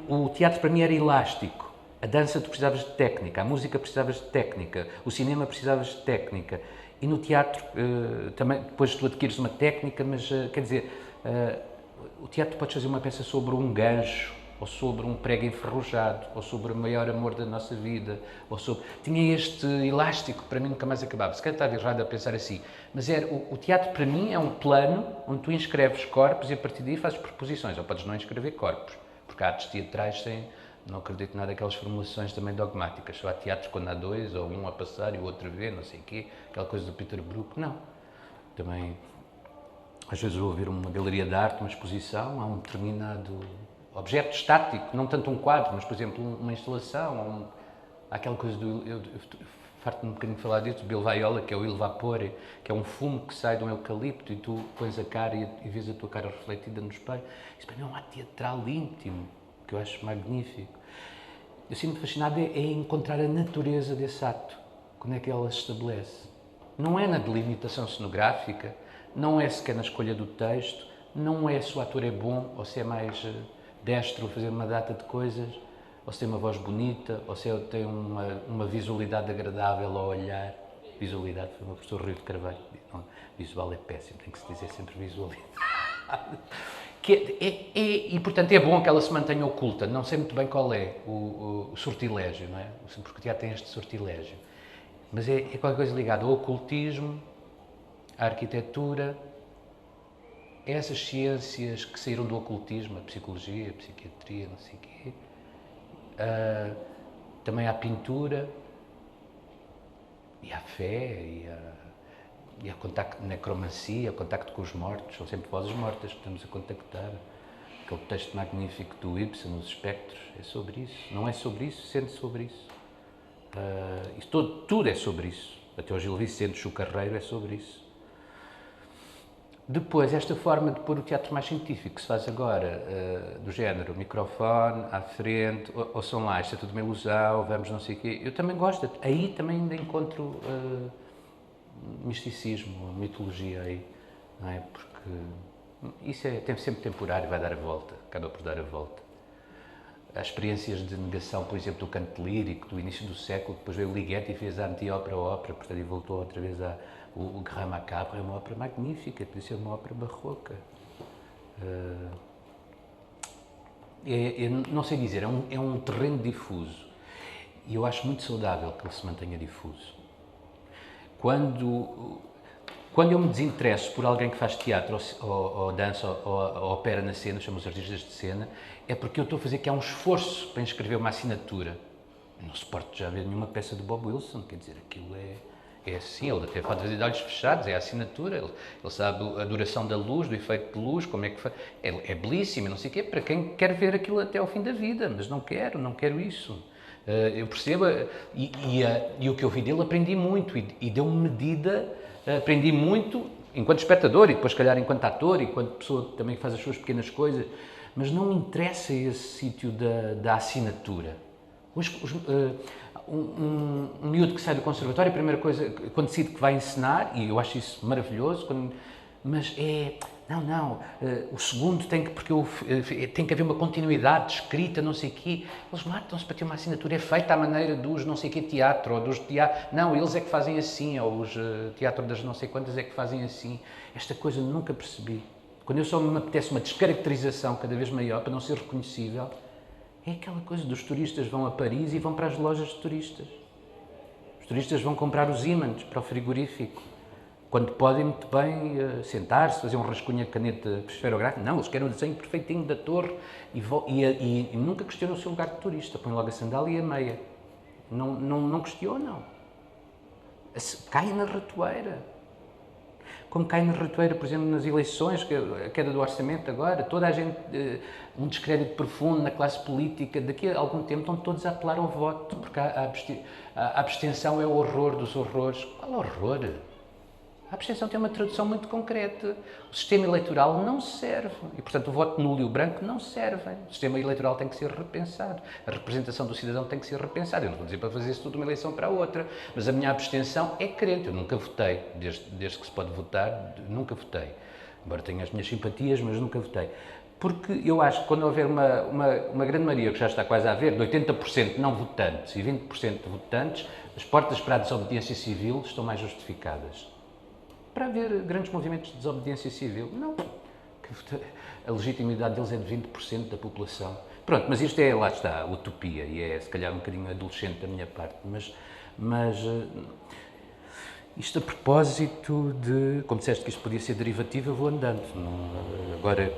O teatro para mim era elástico. A dança tu precisavas de técnica, a música precisavas de técnica, o cinema precisavas de técnica. E no teatro também, depois tu adquires uma técnica, mas quer dizer, o teatro podes fazer uma peça sobre um gancho, ou sobre um prego enferrujado, ou sobre o maior amor da nossa vida, ou sobre... Tinha este elástico que para mim nunca mais acabava. Se calhar estava errado a pensar assim, mas o teatro para mim é um plano onde tu inscreves corpos e a partir daí fazes proposições, ou podes não inscrever corpos, porque há artes teatrais não acredito nada daquelas formulações também dogmáticas, só há teatros quando há dois, ou um a passar e o outro a ver, não sei o quê, aquela coisa do Peter Brook, não. Também, às vezes vou ver uma galeria de arte, uma exposição, há um determinado objeto estático, não tanto um quadro, mas, por exemplo, uma instalação, aquela coisa eu farto-me um bocadinho de falar disso, do Bill Viola, que é o il vapore, que é um fumo que sai de um eucalipto e tu pões a cara e vês a tua cara refletida no espelho. Isso para mim é um ato teatral íntimo, que eu acho magnífico. Eu sinto-me fascinado é encontrar a natureza desse ato, quando é que ela se estabelece. Não é na delimitação cenográfica, não é sequer na escolha do texto, não é se o ator é bom ou se é mais destro a fazer uma data de coisas, ou se tem uma voz bonita, ou se tem uma visualidade agradável ao olhar. Visualidade foi o meu professor Rio de Carvalho. Não, visual é péssimo, tem que se dizer sempre visualidade. E, portanto, é bom que ela se mantenha oculta. Não sei muito bem qual é o sortilégio, não é? Porque já tem este sortilégio. Mas é qualquer coisa ligada ao ocultismo, à arquitetura, a essas ciências que saíram do ocultismo, a psicologia, a psiquiatria, não sei o quê. Também à pintura, e à fé, e ao contacto, necromancia, ao contacto com os mortos. São sempre vozes mortas que estamos a contactar. Aquele texto magnífico do Ibsen, Os Espectros, é sobre isso. Não é sobre isso, sente sobre isso. Tudo é sobre isso. Até o Gil Vicente, o Carreiro, é sobre isso. Depois, esta forma de pôr o teatro mais científico que se faz agora, do género, microfone, à frente, ou são lá, isto é tudo uma ilusão, vamos não sei o quê, eu também gosto, aí também ainda encontro misticismo, mitologia aí, não é? Porque isso tem sempre temporário, vai dar a volta, acaba por dar a volta. Há experiências de negação, por exemplo, do canto lírico, do início do século, depois veio o Ligeti e fez a anti-ópera, portanto, e voltou outra vez o Grand Macabre, é uma ópera magnífica, podia ser uma ópera barroca. Não sei dizer, é um terreno difuso, e eu acho muito saudável que ele se mantenha difuso. Quando eu me desinteresso por alguém que faz teatro, ou dança, ou opera na cena, chamo os artistas de cena, é porque eu estou a fazer que há um esforço para inscrever uma assinatura. Eu não suporto já ver nenhuma peça de Bob Wilson, quer dizer, aquilo é assim, ele até pode fazer de olhos fechados, é a assinatura, ele sabe a duração da luz, do efeito de luz, como é que faz. É belíssimo, não sei o quê, para quem quer ver aquilo até ao fim da vida, mas não quero isso. Eu percebo, e o que eu vi dele aprendi muito, e deu-me medida, aprendi muito enquanto espectador, e depois, se calhar, enquanto ator, e enquanto pessoa também que faz as suas pequenas coisas, mas não me interessa esse sítio da assinatura. Um miúdo que sai do conservatório, a primeira coisa, quando decide que vai encenar, e eu acho isso maravilhoso, mas o segundo tem que, tem que haver uma continuidade de escrita, não sei o quê. Eles matam-se para ter uma assinatura, é feita à maneira dos não sei quê teatro, ou dos teatro. Não, eles é que fazem assim, ou os teatro das não sei quantas é que fazem assim. Esta coisa nunca percebi. Quando eu só me apetece uma descaracterização cada vez maior, para não ser reconhecível, é aquela coisa dos turistas vão a Paris e vão para as lojas de turistas. Os turistas vão comprar os ímãs para o frigorífico, quando podem muito bem sentar-se, fazer um rascunho de caneta esferográfica. Não, eles querem o desenho perfeitinho da torre e nunca questionam o seu lugar de turista. Põem logo a sandália e a meia. Não questionam. Caem na ratoeira. Como cai na ratoeira, por exemplo, nas eleições, a queda do orçamento agora, toda a gente, um descrédito profundo na classe política, daqui a algum tempo estão todos a apelar ao voto, porque a abstenção é o horror dos horrores. Qual horror? A abstenção tem uma tradução muito concreta. O sistema eleitoral não serve. E, portanto, o voto nulo e o branco não servem. O sistema eleitoral tem que ser repensado. A representação do cidadão tem que ser repensada. Eu não vou dizer para fazer isso tudo de uma eleição para a outra. Mas a minha abstenção é crente. Eu nunca votei. Desde que se pode votar, nunca votei. Embora tenha as minhas simpatias, mas nunca votei. Porque eu acho que quando houver uma grande maioria, que já está quase a haver, de 80% não votantes e 20% de votantes, as portas para a desobediência civil estão mais justificadas. Para haver grandes movimentos de desobediência civil. Não. A legitimidade deles é de 20% da população. Pronto, mas isto é, lá está, utopia, e é se calhar um bocadinho adolescente da minha parte, mas isto a propósito de, como disseste que isto podia ser derivativo, eu vou andando. Agora,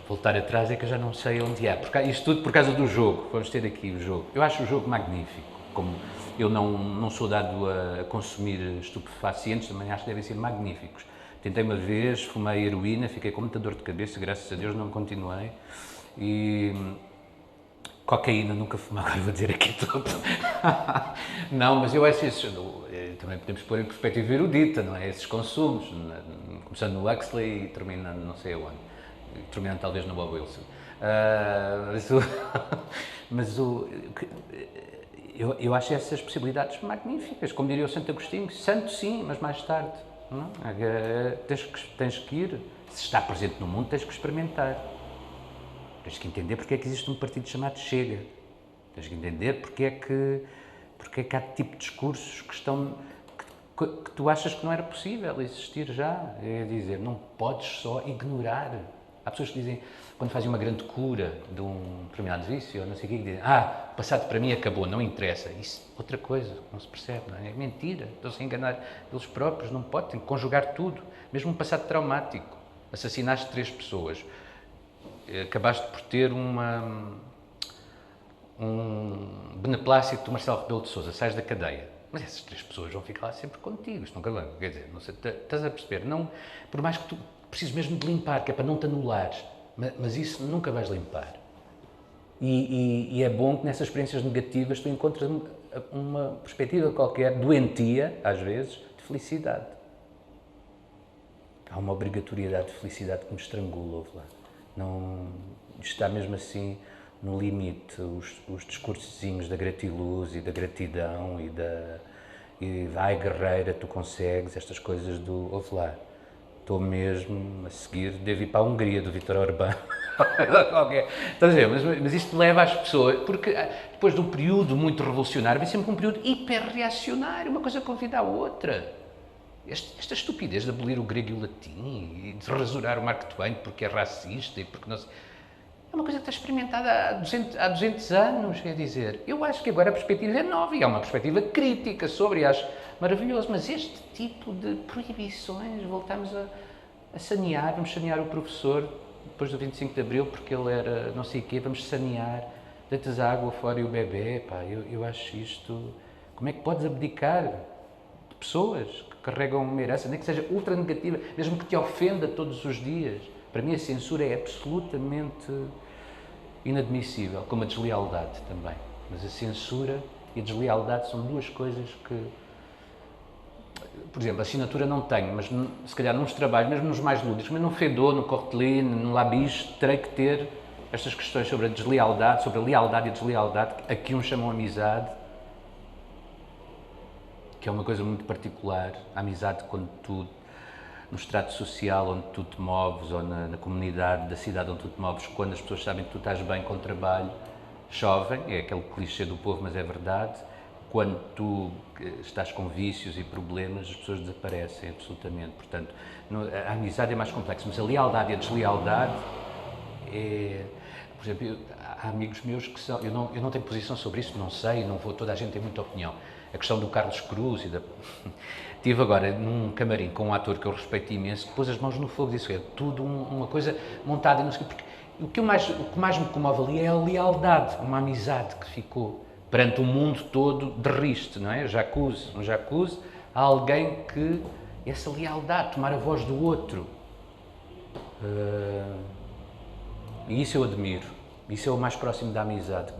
voltar atrás é que eu já não sei onde é. Isto tudo por causa do jogo, vamos ter aqui o jogo. Eu acho o jogo magnífico, como eu não sou dado a consumir estupefacientes, também acho que devem ser magníficos. Tentei uma vez, fumei heroína, fiquei com muita dor de cabeça, graças a Deus não continuei. E cocaína nunca fumei, agora vou dizer aqui tudo. Não, mas eu acho isso, também podemos pôr em perspectiva erudita, não é? Esses consumos, começando no Huxley e terminando não sei aonde, terminando talvez no Bob Wilson. Eu acho essas possibilidades magníficas, como diria o Santo Agostinho, santo sim, mas mais tarde. Não? Tens que ir, se está presente no mundo, tens que experimentar. Tens que entender porque é que existe um partido chamado Chega. Tens que entender porque é que há tipo de discursos que tu achas que não era possível existir já. É dizer, não podes só ignorar. Há pessoas que dizem, quando fazem uma grande cura de um determinado vício, ou não sei o que dizem, o passado para mim acabou, não interessa. Isso é outra coisa, não se percebe, não é? É mentira, estão-se a enganar eles próprios, não pode, tem que conjugar tudo, mesmo um passado traumático. Assassinaste 3 pessoas, acabaste por ter um beneplácito do Marcelo Rebelo de Sousa, sais da cadeia. Mas essas 3 pessoas vão ficar lá sempre contigo, isto nunca vai, quer dizer, não sei, estás a perceber, não, por mais que tu precises mesmo de limpar, que é para não te anulares, mas isso nunca vais limpar. E é bom que nessas experiências negativas tu encontres uma perspectiva qualquer, doentia, às vezes, de felicidade. Há uma obrigatoriedade de felicidade que me estrangula, ouve lá. Não, está mesmo assim no limite, os discursozinhos da gratiluz e da gratidão e da ai guerreira, tu consegues, estas coisas do, ouve lá, estou mesmo a seguir, devo ir para a Hungria, do Vítor Orbán. Estás a ver? Mas isto leva as pessoas, porque depois de um período muito revolucionário, vem sempre um período hiperreacionário, uma coisa convida a outra. Esta estupidez de abolir o grego e o latim, e de rasurar o Mark Twain porque é racista e porque não sei... É uma coisa que está experimentada há 200 anos, quer dizer. Eu acho que agora a perspectiva é nova e há uma perspectiva crítica sobre, e acho maravilhoso, mas este tipo de proibições, voltamos a sanear, vamos sanear o professor depois do 25 de Abril porque ele era não sei o quê, vamos sanear, deitas a água fora e o bebê, pá, eu acho isto... Como é que podes abdicar de pessoas que carregam uma herança, nem que seja ultra negativa, mesmo que te ofenda todos os dias? Para mim a censura é absolutamente inadmissível, como a deslealdade também. Mas a censura e a deslealdade são duas coisas que, por exemplo, a assinatura não tenho, mas se calhar nos trabalhos, mesmo nos mais lúdicos, mas no Fedor, no Corteline, no Labiche, terei que ter estas questões sobre a deslealdade, sobre a lealdade e a deslealdade, a que uns chamam amizade, que é uma coisa muito particular. A amizade, quando tu, no estrato social onde tu te moves, ou na comunidade da cidade onde tu te moves, quando as pessoas sabem que tu estás bem com o trabalho, chovem, é aquele clichê do povo, mas é verdade. Quando tu estás com vícios e problemas, as pessoas desaparecem absolutamente. Portanto, a amizade é mais complexa, mas a lealdade e a deslealdade é... Por exemplo, há amigos meus que são... Eu não tenho posição sobre isso, não sei, não vou... Toda a gente tem muita opinião. A questão do Carlos Cruz e da... Estive agora num camarim com um ator que eu respeito imenso, que pôs as mãos no fogo e disse que é tudo uma coisa montada e não sei o quê. O que mais me comove ali é a lealdade, uma amizade que ficou perante o mundo todo de riste, não é? Um jacuzzi, há alguém que... Essa lealdade, tomar a voz do outro. E isso eu admiro. Isso é o mais próximo da amizade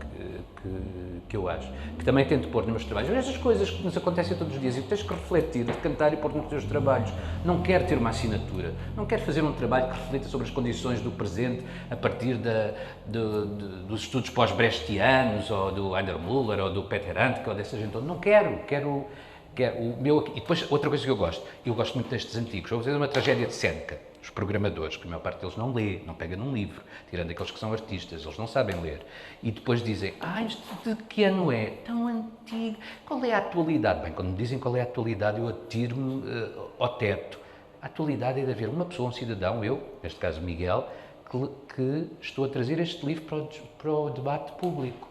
que eu acho. Que também tento pôr nos meus trabalhos. Estas coisas que nos acontecem todos os dias e que tens que refletir, de cantar e pôr nos teus trabalhos. Não quero ter uma assinatura. Não quero fazer um trabalho que reflita sobre as condições do presente a partir dos estudos pós-brechtianos, ou do Heiner Müller, ou do Peter Handke, ou dessa gente toda. Não quero. Quero o meu... E depois, outra coisa que eu gosto muito destes antigos. Vou fazer uma tragédia de Seneca. Os programadores, que a maior parte deles não lê, não pega num livro, tirando aqueles que são artistas, eles não sabem ler. E depois dizem, isto de que ano é? Tão antigo. Qual é a atualidade? Bem, quando me dizem qual é a atualidade, eu atiro-me ao teto. A atualidade é de haver uma pessoa, um cidadão, eu, neste caso Miguel, que estou a trazer este livro para o debate público.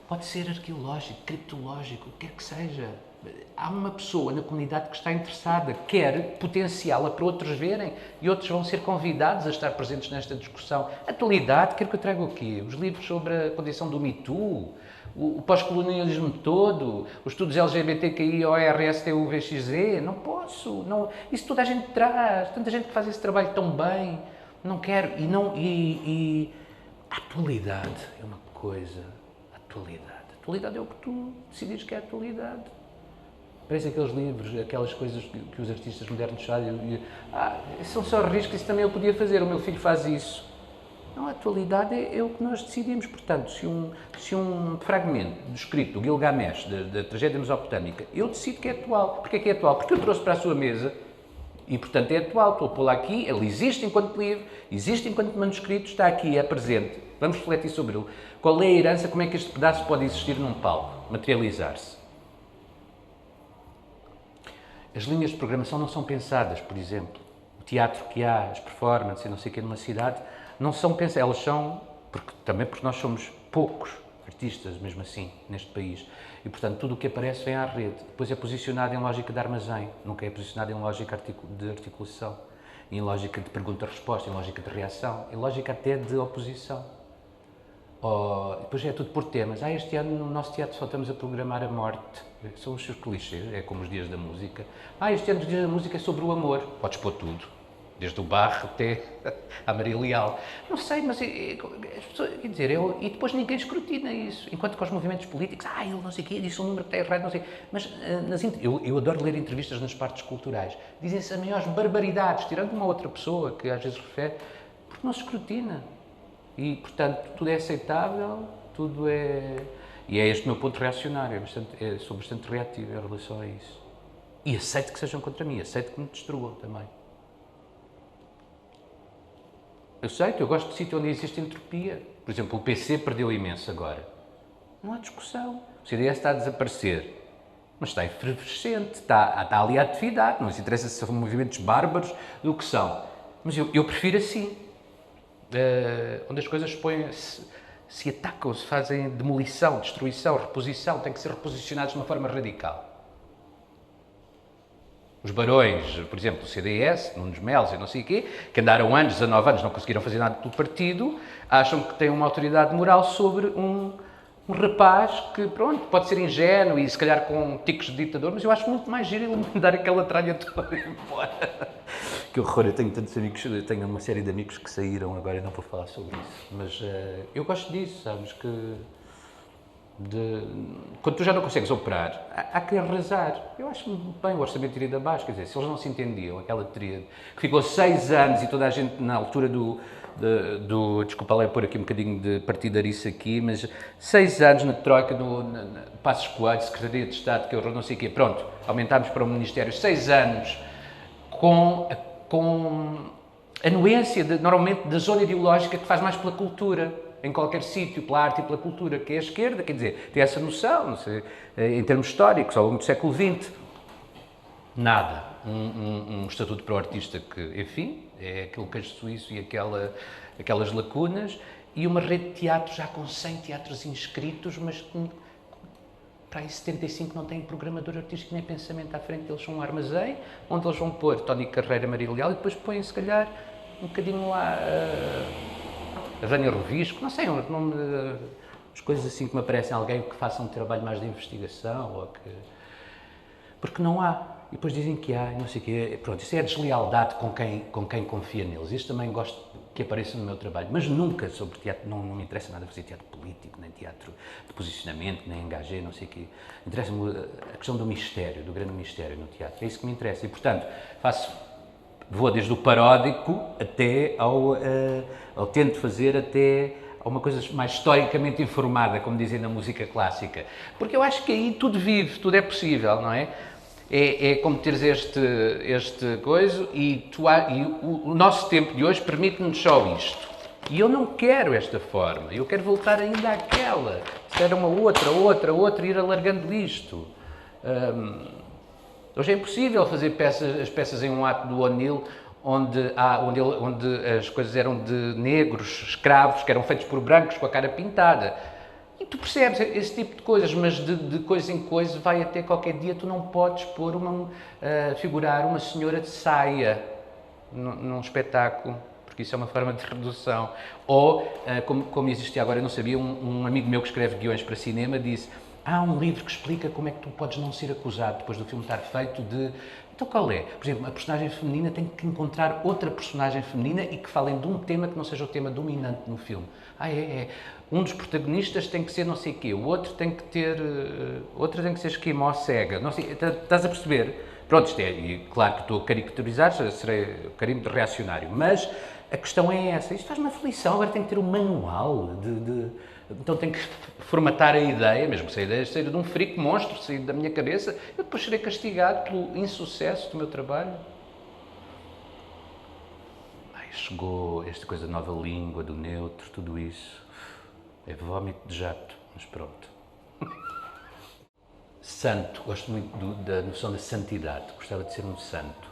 Pode ser arqueológico, criptológico, o que quer que seja. Há uma pessoa na comunidade que está interessada, quer potenciá-la para outros verem e outros vão ser convidados a estar presentes nesta discussão. A atualidade, quer que eu traga o quê? Os livros sobre a condição do Me Too, o pós-colonialismo todo, os estudos LGBTQI, ORS, TUVXZ, não posso, não, isso toda a gente traz, tanta gente que faz esse trabalho tão bem, não quero, e a atualidade é uma coisa, a atualidade é o que tu decides que é a atualidade. Parece aqueles livros, aquelas coisas que os artistas modernos fazem. São só riscos, isso também eu podia fazer, o meu filho faz isso. Não, a atualidade é o que nós decidimos. Portanto, se um fragmento do escrito do Gilgamesh, da tragédia mesopotâmica, eu decido que é atual. Porquê que é atual? Porque eu trouxe para a sua mesa e, portanto, é atual. Estou a pô-lo aqui, ele existe enquanto livro, existe enquanto manuscrito, está aqui, é presente. Vamos refletir sobre ele. Qual é a herança, como é que este pedaço pode existir num palco, materializar-se? As linhas de programação não são pensadas, por exemplo. O teatro que há, as performances e não sei o que numa cidade, não são pensadas. Elas são, também porque nós somos poucos artistas, mesmo assim, neste país. E, portanto, tudo o que aparece vem à rede. Depois é posicionado em lógica de armazém, nunca é posicionado em lógica de articulação, em lógica de pergunta-resposta, em lógica de reação, em lógica até de oposição. Depois é tudo por temas. Este ano no nosso teatro só estamos a programar a morte. São os seus clichês, é como os dias da música. Este ano os dias da música é sobre o amor. Podes pôr tudo, desde o Barro até a Maria Leal. Não sei, mas as pessoas, quer dizer, e depois ninguém escrutina isso. Enquanto que os movimentos políticos, ele não sei o quê, disse um número que está errado, não sei. Mas eu adoro ler entrevistas nas partes culturais. Dizem-se as maiores barbaridades, tirando uma outra pessoa que às vezes refere, porque não se escrutina. E, portanto, tudo é aceitável, tudo é... E é este o meu ponto reacionário, sou bastante reativo em relação a isso. E aceito que sejam contra mim, aceito que me destruam também. Eu gosto de sítio onde existe entropia. Por exemplo, o PC perdeu imenso agora. Não há discussão. O CDS está a desaparecer, mas está efervescente, está ali a atividade, não se interessa se são movimentos bárbaros do que são. Mas eu prefiro assim. Onde as coisas se atacam, se fazem demolição, destruição, reposição, têm que ser reposicionados de uma forma radical. Os barões, por exemplo, do CDS, Nunes Melos e não sei o quê, que andaram anos, 19 anos, não conseguiram fazer nada pelo partido, acham que têm uma autoridade moral sobre um rapaz que, pronto, pode ser ingênuo e se calhar com ticos de ditador, mas eu acho muito mais giro ele mandar aquela tralha toda embora. Que horror, eu tenho tantos amigos, eu tenho uma série de amigos que saíram agora e não vou falar sobre isso, mas eu gosto disso, sabes, quando tu já não consegues operar, há que arrasar. Eu acho bem o orçamento de ida abaixo, quer dizer, se eles não se entendiam, aquela tríade, que ficou 6 anos e toda a gente na altura desculpa lá pôr aqui um bocadinho de partidarice aqui, mas 6 anos na troika, na Passos Coelho, Secretaria de Estado, que eu não sei o quê, pronto, aumentámos para o Ministério, 6 anos com a anuência, normalmente, da zona ideológica que faz mais pela cultura, em qualquer sítio, pela arte e pela cultura, que é a esquerda, quer dizer, tem essa noção, não sei, em termos históricos, ao longo do século XX. Nada. Um estatuto para o artista que, enfim, é aquele queijo suíço e aquelas lacunas, e uma rede de teatro já com 100 teatros inscritos, mas que para aí 75 não têm programador artístico nem pensamento à frente, eles são um armazém, onde eles vão pôr Tony Carreira, Maria Leal, e depois põem, se calhar, um bocadinho lá a Vânia Rovisco, não sei, um nome, as coisas assim que me aparecem, alguém que faça um trabalho mais de investigação, ou que... Porque não há. E depois dizem que há, e não sei o quê. Pronto, isso é a deslealdade com quem confia neles. Isto também gosto que apareça no meu trabalho, mas nunca sobre teatro, não me interessa nada fazer teatro político, nem teatro de posicionamento, nem engajé, não sei o quê. Interessa-me a questão do mistério, do grande mistério no teatro. É isso que me interessa. E, portanto, vou desde o paródico até ao tento fazer até a uma coisa mais historicamente informada, como dizem na música clássica. Porque eu acho que aí tudo vive, tudo é possível, não é? É como teres este coisa e o nosso tempo de hoje permite-nos só isto. E eu não quero esta forma, eu quero voltar ainda àquela. Se era uma outra, ir alargando isto. Hoje é impossível fazer as peças em um ato do O'Neill onde as coisas eram de negros, escravos, que eram feitos por brancos com a cara pintada. E tu percebes esse tipo de coisas, mas de coisa em coisa vai até qualquer dia, tu não podes pôr figurar uma senhora de saia num espetáculo, porque isso é uma forma de redução. Ou, como existia agora, eu não sabia, um amigo meu que escreve guiões para cinema disse: há um livro que explica como é que tu podes não ser acusado, depois do filme estar feito, de... Então qual é? Por exemplo, a personagem feminina tem que encontrar outra personagem feminina e que falem de um tema que não seja o tema dominante no filme. Um dos protagonistas tem que ser não sei o quê, o outro tem que ter... outra tem que ser esquimó cega, não sei, estás a perceber? Pronto, isto é, e claro que estou a caricaturizar, serei carimbo de reacionário, mas a questão é essa, isto faz-me aflição, agora tem que ter um manual então tenho que formatar a ideia, mesmo que a ideia sair de um frico monstro, sair da minha cabeça, eu depois serei castigado pelo insucesso do meu trabalho. Chegou esta coisa da nova língua, do neutro, tudo isso. É vómito de jato, mas pronto. Santo, gosto muito da noção da santidade, gostava de ser um santo.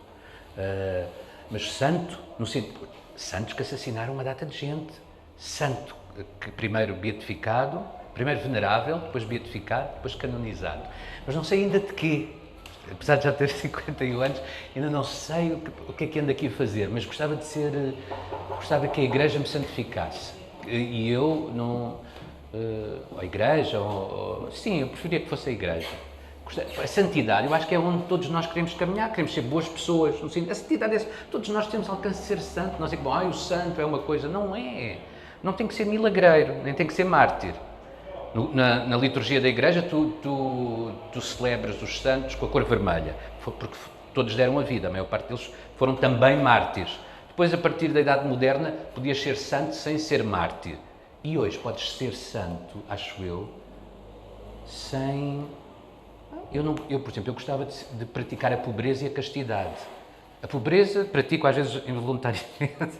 Mas santo, no sentido, santos que assassinaram uma data de gente. Santo, que primeiro beatificado, primeiro venerável, depois beatificado, depois canonizado. Mas não sei ainda de quê. Apesar de já ter 51 anos, ainda não sei o que é que ando aqui a fazer, mas gostava que a Igreja me santificasse. E eu não... a Igreja, sim, eu preferia que fosse a Igreja. A santidade, eu acho que é onde todos nós queremos caminhar, queremos ser boas pessoas. A santidade é... Todos nós temos alcance de ser santo. Nós dizemos, o santo é uma coisa. Não é. Não tem que ser milagreiro, nem tem que ser mártir. Na liturgia da Igreja, tu celebras os santos com a cor vermelha, porque todos deram a vida, a maior parte deles foram também mártires. Depois, a partir da Idade Moderna, podias ser santo sem ser mártir. E hoje podes ser santo, acho eu, sem... por exemplo, eu gostava de praticar a pobreza e a castidade. A pobreza pratico às vezes involuntariamente.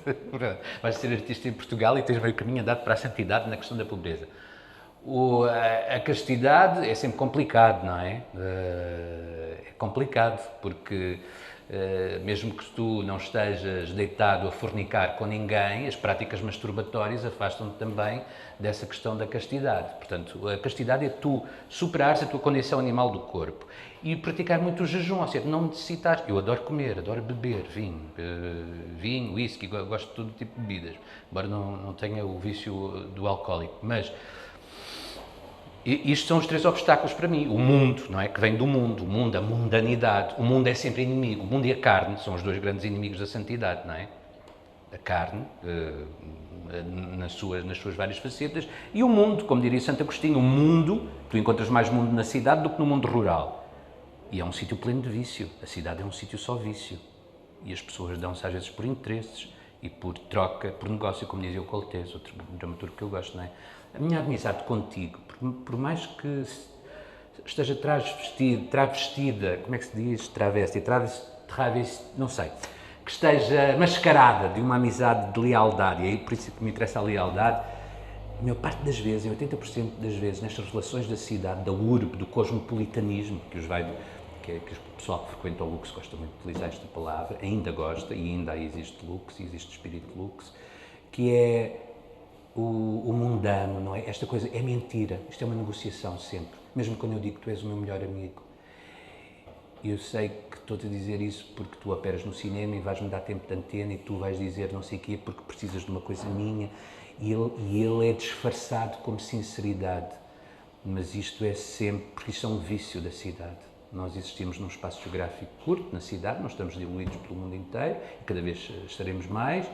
Vais ser artista em Portugal e tens meio caminho andado para a santidade na questão da pobreza. A castidade é sempre complicado, não é? É complicado, porque mesmo que tu não estejas deitado a fornicar com ninguém, as práticas masturbatórias afastam-te também dessa questão da castidade. Portanto, a castidade é tu superares a tua condição animal do corpo e praticar muito o jejum, ou seja, não necessitar. Eu adoro comer, adoro beber vinho, whisky, gosto de todo tipo de bebidas, embora não tenha o vício do alcoólico, mas... Isto são os 3 obstáculos para mim. O mundo, não é? Que vem do mundo. O mundo, a mundanidade. O mundo é sempre inimigo. O mundo e a carne são os 2 grandes inimigos da santidade, não é? A carne, nas suas várias facetas, e o mundo, como diria Santo Agostinho, o mundo, tu encontras mais mundo na cidade do que no mundo rural. E é um sítio pleno de vício, a cidade é um sítio só vício. E as pessoas dão-se às vezes por interesses e por troca, por negócio, como dizia o Coltês, outro dramaturgo que eu gosto, não é? A minha amizade contigo, por mais que esteja travestida, como é que se diz? Travesti, não sei, que esteja mascarada de uma amizade de lealdade, e aí por isso que me interessa a lealdade, a maior parte das vezes, em 80% das vezes, nestas relações da cidade, da urbe, do cosmopolitanismo, que o pessoal que frequenta o Lux gosta muito de utilizar esta palavra, ainda gosta, e ainda existe Lux, e existe espírito Lux, que é o mundano, não é? Esta coisa é mentira, isto é uma negociação sempre, mesmo quando eu digo que tu és o meu melhor amigo. Eu sei que estou-te a dizer isso porque tu operas no cinema e vais-me dar tempo de antena e tu vais dizer não sei o quê porque precisas de uma coisa minha e ele é disfarçado como sinceridade, mas isto é sempre, porque isto é um vício da cidade. Nós existimos num espaço geográfico curto, na cidade, nós estamos diluídos pelo mundo inteiro e cada vez estaremos mais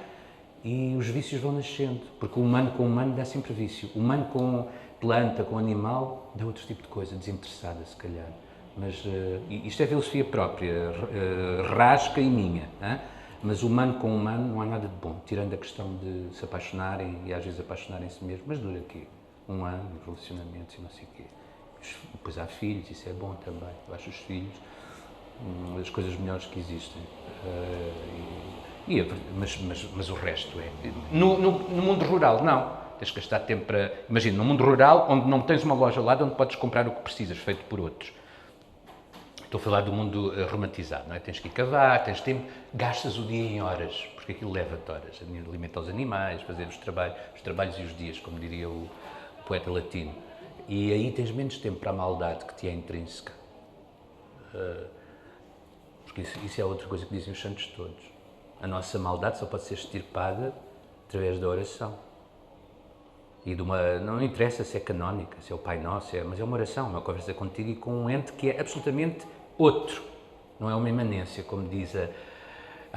e os vícios vão nascendo, porque o humano com o humano dá sempre vício. O humano com planta, com animal, dá outro tipo de coisa, desinteressada se calhar. Mas isto é filosofia própria, rasca e minha, hein? Mas humano com humano não há nada de bom, tirando a questão de se apaixonarem e às vezes apaixonarem-se mesmo, mas dura aqui, um ano, relacionamentos e não sei o quê. Depois há filhos, isso é bom também, eu acho os filhos das coisas melhores que existem. Mas o resto é... No mundo rural, não. Tens que gastar tempo para... Imagina, no mundo rural, onde não tens uma loja ao lado onde podes comprar o que precisas, feito por outros. Estou a falar do mundo romantizado, não é? Tens que ir cavar, tens tempo, gastas o dia em horas, porque aquilo leva-te horas. Alimenta os animais, fazer os trabalhos e os dias, como diria o poeta latino. E aí tens menos tempo para a maldade que te é intrínseca. Porque isso é outra coisa que dizem os santos todos. A nossa maldade só pode ser extirpada através da oração. E não interessa se é canónica, se é o Pai Nosso, mas é uma oração, uma conversa contigo e com um ente que é absolutamente outro. Não é uma imanência, como diz a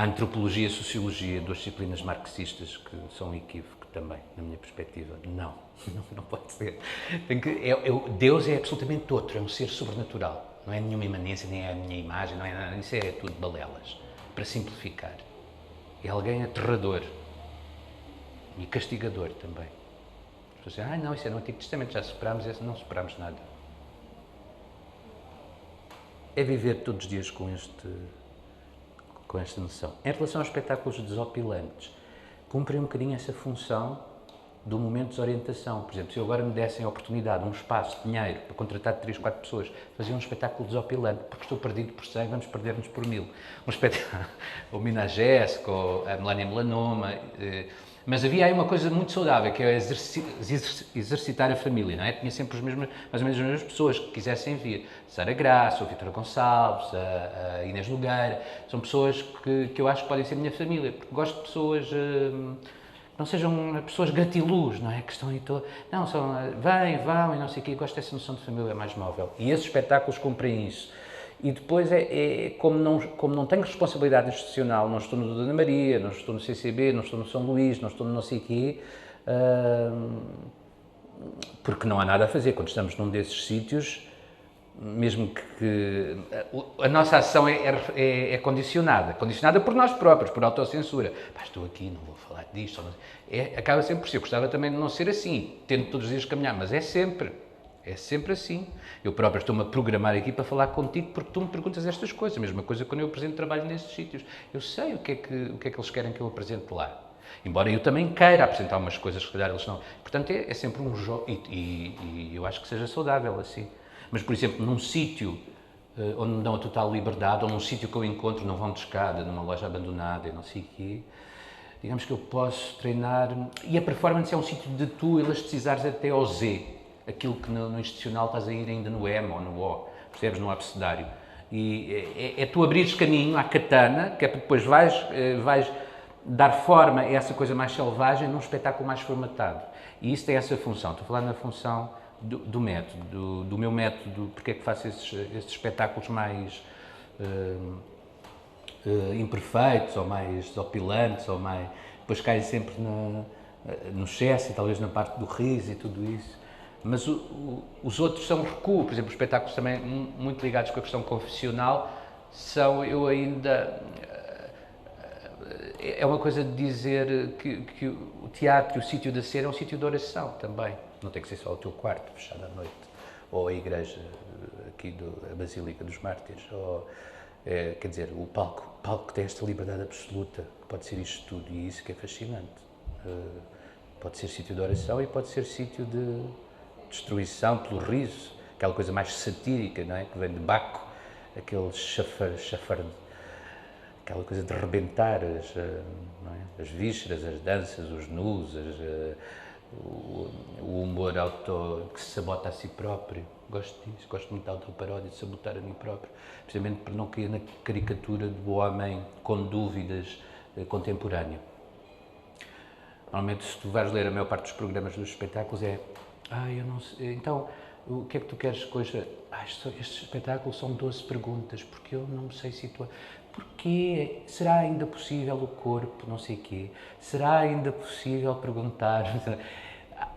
antropologia e a sociologia, duas disciplinas marxistas que são um equívoco também, na minha perspectiva. Não pode ser. Deus é absolutamente outro, é um ser sobrenatural. Não é nenhuma imanência, nem é a minha imagem, não é nada, isso é tudo balelas, para simplificar. É alguém aterrador e castigador também. As pessoas dizem, não, isso é no Antigo Testamento, já superámos, não superámos nada. É viver todos os dias com esta noção. Em relação aos espetáculos desopilantes, cumprem um bocadinho essa função do momento de desorientação. Por exemplo, se eu agora me dessem a oportunidade, um espaço, dinheiro, para contratar 3, 4 pessoas, fazer um espetáculo desopilante, porque estou perdido por 100, vamos perder-nos por 1000. Um espetáculo, ou Mina Jéssica, ou a Melania Melanoma, mas havia aí uma coisa muito saudável, que é exercitar a família, não é? Tinha sempre mais ou menos as mesmas pessoas que quisessem vir. Sara Graça, a Vitória Gonçalves, a Inês Nogueira, são pessoas que eu acho que podem ser minha família, porque gosto de pessoas... não sejam pessoas gratiluz, não é? Que estão aí todas... Não, vão e não sei o quê. Gosto dessa noção de família mais móvel. E esses espetáculos cumprem isso. E depois, como não tenho responsabilidade institucional, não estou no Dona Maria, não estou no CCB, não estou no São Luís, não estou no não sei o quê, porque não há nada a fazer. Quando estamos num desses sítios, mesmo que a nossa ação é condicionada por nós próprios, por autocensura. Estou aqui, não vou falar disto. Acaba sempre por ser. Eu gostava também de não ser assim, tento todos os dias caminhar, mas é sempre assim. Eu próprio estou-me a programar aqui para falar contigo porque tu me perguntas estas coisas. A mesma coisa quando eu apresento trabalho nesses sítios. Eu sei o que é que eles querem que eu apresente lá. Embora eu também queira apresentar umas coisas que, se calhar, eles não... Portanto, é sempre um jogo e eu acho que seja saudável assim. Mas, por exemplo, num sítio onde me dão a total liberdade, ou num sítio que eu encontro num vão de escada, numa loja abandonada e não sei o quê, digamos que eu posso treinar... E a performance é um sítio de tu elasticizares até ao Z. Aquilo que no institucional estás a ir ainda no M ou no O, percebes? No abecedário. E é tu abrires caminho à katana, que é para depois vais dar forma a essa coisa mais selvagem num espetáculo mais formatado. E isso tem essa função. Estou a falar na função do método, do meu método, porque é que faço esses espetáculos mais imperfeitos, ou mais desopilantes, ou mais... Depois caem sempre no excesso e talvez na parte do riso e tudo isso. Mas os outros são recuo, por exemplo, os espetáculos também muito ligados com a questão confessional, eu ainda... É uma coisa de dizer que o teatro e o sítio da cena é um sítio de oração também. Não tem que ser só o teu quarto fechado à noite, ou a igreja aqui, a Basílica dos Mártires, ou, quer dizer, o palco que tem esta liberdade absoluta, que pode ser isto tudo, e isso que é fascinante. Pode ser sítio de oração e pode ser sítio de destruição pelo riso, aquela coisa mais satírica, não é? Que vem de Baco, aquele chafardo, aquela coisa de rebentar as vísceras, as danças, os nus, o humor que se sabota a si próprio. Gosto disso, gosto muito da autoparódia, de sabotar a mim próprio, precisamente para não cair na caricatura do homem com dúvidas contemporâneo. Normalmente, se tu vais ler a maior parte dos programas dos espetáculos, eu não sei, então, o que é que tu queres com este espetáculo? São 12 perguntas, porque eu não me sei situar. Porquê? Será ainda possível o corpo, não sei quê? Será ainda possível perguntar?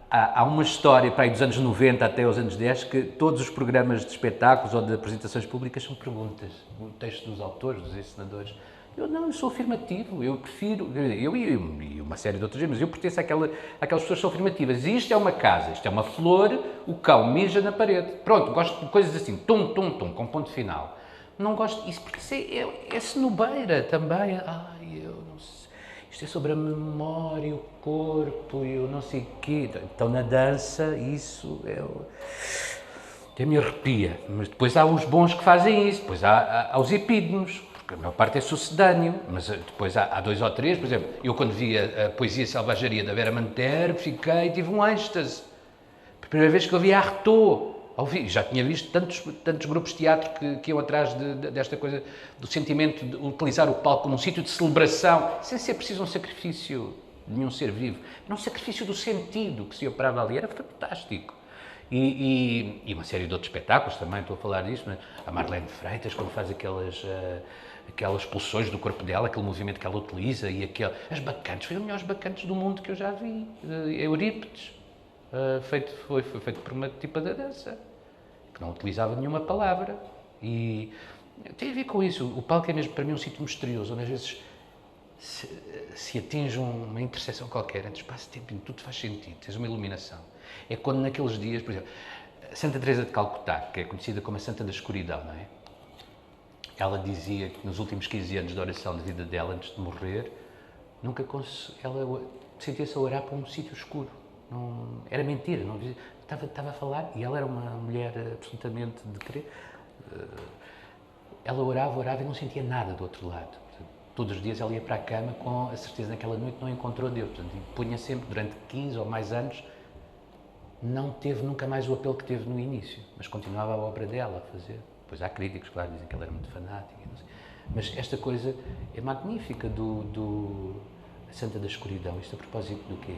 Há uma história, para aí dos anos 90 até os anos 10, que todos os programas de espetáculos ou de apresentações públicas são perguntas. O texto dos autores, dos ensinadores. Eu sou afirmativo, eu prefiro, eu e uma série de outros, mas eu pertenço àquelas pessoas que são afirmativas. Isto é uma casa, isto é uma flor, o cão mija na parede. Pronto, gosto de coisas assim, tum, tum, tum, com ponto final. Não gosto disso, porque isso é cenobeira também. Eu não sei, isto é sobre a memória, o corpo, eu não sei o quê. Então, na dança, isso até me arrepia. Mas depois há os bons que fazem isso, depois há os epígonos, porque a maior parte é sucedâneo, mas depois há 2 ou 3, por exemplo, eu quando vi a Poesia Selvageria da Vera Manter, tive um êxtase. A primeira vez que eu vi a Artaud, já tinha visto tantos grupos de teatro que iam atrás desta coisa, do sentimento de utilizar o palco como um sítio de celebração, sem ser preciso um sacrifício de nenhum ser vivo, era um sacrifício do sentido que se operava ali, era fantástico. E uma série de outros espetáculos também, estou a falar disso, mas a Marlene Freitas, quando faz aquelas pulsões do corpo dela, aquele movimento que ela utiliza, e as bacantes, foi os melhores bacantes do mundo que eu já vi, Eurípides. Foi feito por uma tipa da dança, que não utilizava nenhuma palavra. E tem a ver com isso. O palco é mesmo para mim um sítio misterioso, onde às vezes se atinge uma interseção qualquer entre espaço e tempo, tudo faz sentido, tens uma iluminação. É quando naqueles dias, por exemplo, Santa Teresa de Calcutá, que é conhecida como a Santa da Escuridão, não é? Ela dizia que nos últimos 15 anos de oração de vida dela, antes de morrer, ela sentia-se a orar para um sítio escuro. Não, era mentira, não estava a falar, e ela era uma mulher absolutamente de crer. Ela orava e não sentia nada do outro lado. Portanto, todos os dias ela ia para a cama com a certeza naquela noite não encontrou Deus. Portanto, e punha sempre, durante 15 ou mais anos, não teve nunca mais o apelo que teve no início, mas continuava a obra dela a fazer. Depois há críticos, claro, dizem que ela era muito fanática, não sei. Mas esta coisa é magnífica a Santa da Escuridão. Isto a propósito do quê?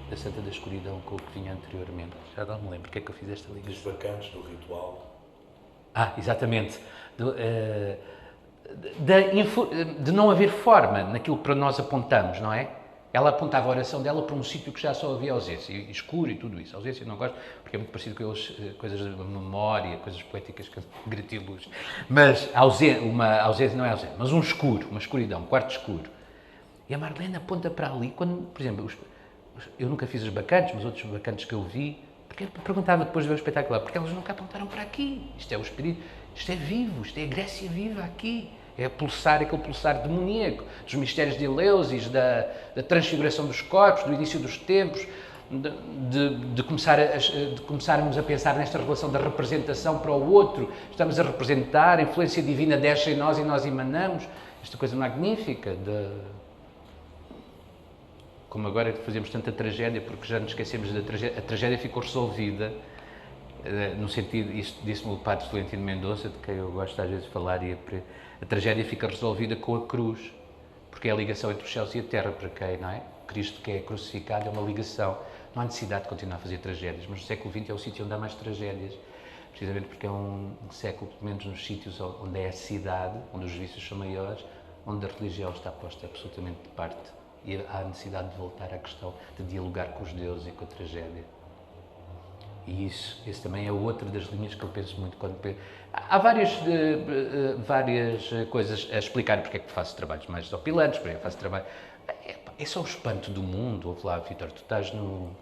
Da Santa da Escuridão com o que vinha anteriormente. Já não me lembro porque é que eu fiz esta ligação. Dos bacantes, do ritual. Exatamente. De não haver forma naquilo que para nós apontamos, não é? Ela apontava a oração dela para um sítio que já só havia ausência, escuro e tudo isso. A ausência eu não gosto, porque é muito parecido com aquelas coisas de memória, coisas poéticas que gratiluz. Mas uma ausência não é ausência, mas um escuro, uma escuridão, um quarto escuro. E a Marlene aponta para ali, quando, por exemplo, eu nunca fiz os bacantes, mas outros bacantes que eu vi, porque perguntava depois de ver o espetáculo, porque elas nunca apontaram para aqui. Isto é o espírito, isto é vivo, isto é a Grécia viva aqui. É aquele pulsar demoníaco dos mistérios de Eleusis, da transfiguração dos corpos, do início dos tempos, de começarmos a pensar nesta relação da representação para o outro. Estamos a representar, a influência divina desce em nós e nós emanamos. Esta coisa magnífica como agora fazemos tanta tragédia, porque já nos esquecemos da tragédia, a tragédia ficou resolvida, no sentido, isto disse-me o padre Florentino Mendonça, de quem eu gosto às vezes de falar, a tragédia fica resolvida com a cruz, porque é a ligação entre os céus e a terra, para quem, não é? Cristo que é crucificado é uma ligação, não há necessidade de continuar a fazer tragédias, mas o século XX é o sítio onde há mais tragédias, precisamente porque é um século, pelo menos nos sítios onde é a cidade, onde os vícios são maiores, onde a religião está posta absolutamente de parte. E há a necessidade de voltar à questão de dialogar com os deuses e com a tragédia. E esse também é outra das linhas que eu penso muito quando penso. Há várias coisas a explicar porque é que faço trabalhos mais desopilantes, porque é que faço trabalho. É só o espanto do mundo. Ouve lá, Vítor, tu estás no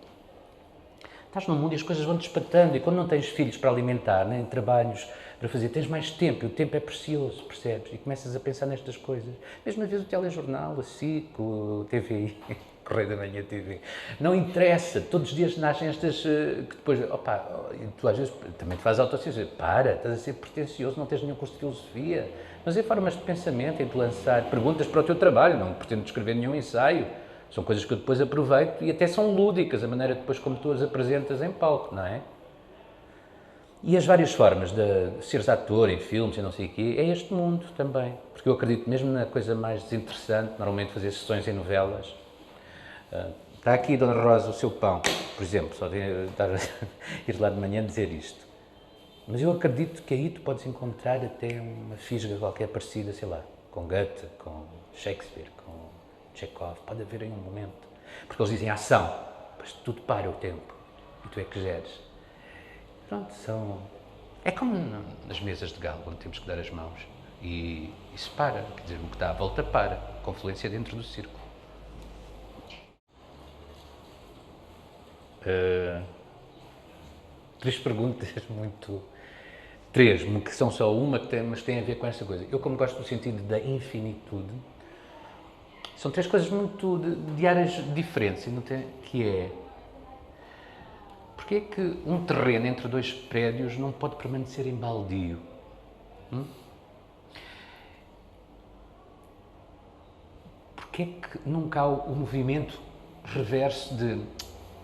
mundo e as coisas vão-te espantando. E quando não tens filhos para alimentar, nem trabalhos para fazer, tens mais tempo. E o tempo é precioso, percebes? E começas a pensar nestas coisas. Mesmo às vezes o telejornal, a SIC, o TVI, Correio da Manhã TV. Não interessa. Todos os dias nascem estas que depois... Opa, tu às vezes também te fazes autocensura. Para, estás a ser pretencioso, não tens nenhum curso de filosofia. Mas é formas de pensamento, em te lançar perguntas para o teu trabalho. Não pretendo escrever nenhum ensaio. São coisas que eu depois aproveito e até são lúdicas, a maneira depois como tu as apresentas em palco, não é? E as várias formas de seres ator em filmes e não sei o quê, é este mundo também. Porque eu acredito mesmo na coisa mais desinteressante, normalmente fazer sessões em novelas. Está aqui, Dona Rosa, o seu pão, por exemplo, só de ir lá de manhã dizer isto. Mas eu acredito que aí tu podes encontrar até uma fisga qualquer parecida, sei lá, com Goethe, com Shakespeare, com Chekhov, pode haver aí um momento. Porque eles dizem ação, mas tudo para o tempo e tu é que geres. Pronto, é como nas mesas de galo, onde temos que dar as mãos e isso para, quer dizer, o que dá a volta para, confluência dentro do círculo. Três perguntas muito... Três, que são só uma, mas têm a ver com essa coisa. Eu, como gosto do sentido da infinitude, são três coisas muito de áreas diferentes, que é... Porquê é que um terreno entre dois prédios não pode permanecer em baldio? Porquê é que nunca há o movimento reverso de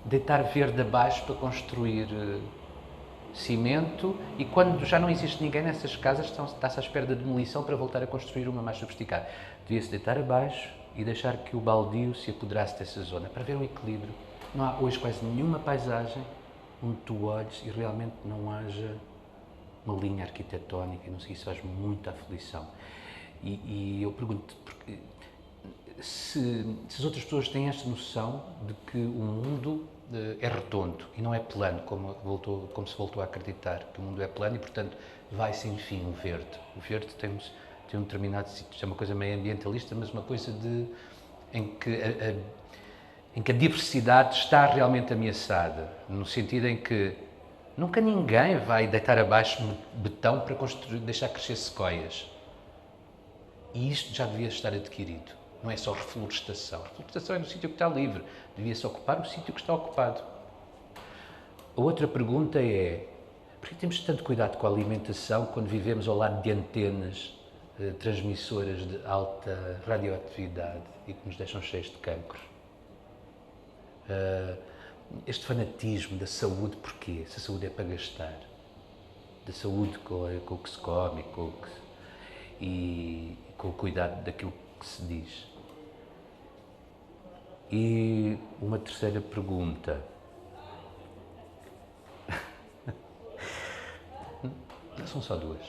deitar verde abaixo para construir cimento e quando já não existe ninguém nessas casas está-se à espera da demolição para voltar a construir uma mais sofisticada? Devia-se deitar abaixo e deixar que o baldio se apoderasse dessa zona, para ver um equilíbrio. Não há hoje quase nenhuma paisagem onde tu olhes e realmente não haja uma linha arquitetónica, e não sei, isso faz muita aflição. E eu pergunto, porque se as outras pessoas têm esta noção de que o mundo é redondo e não é plano, como se voltou a acreditar, que o mundo é plano e, portanto, vai-se, enfim, o verde. O verde tem um determinado sítio, isto é uma coisa meio ambientalista, mas uma coisa em que a diversidade está realmente ameaçada, no sentido em que nunca ninguém vai deitar abaixo betão para deixar crescer sequoias. E isto já devia estar adquirido. Não é só reflorestação. Reflorestação é no sítio que está livre. Devia-se ocupar o sítio que está ocupado. A outra pergunta é: por que temos tanto cuidado com a alimentação quando vivemos ao lado de antenas transmissoras de alta radioatividade e que nos deixam cheios de cancro? Este fanatismo da saúde, porquê? Se a saúde é para gastar. Da saúde com o que se come e com o cuidado daquilo que se diz. E uma terceira pergunta. São só duas.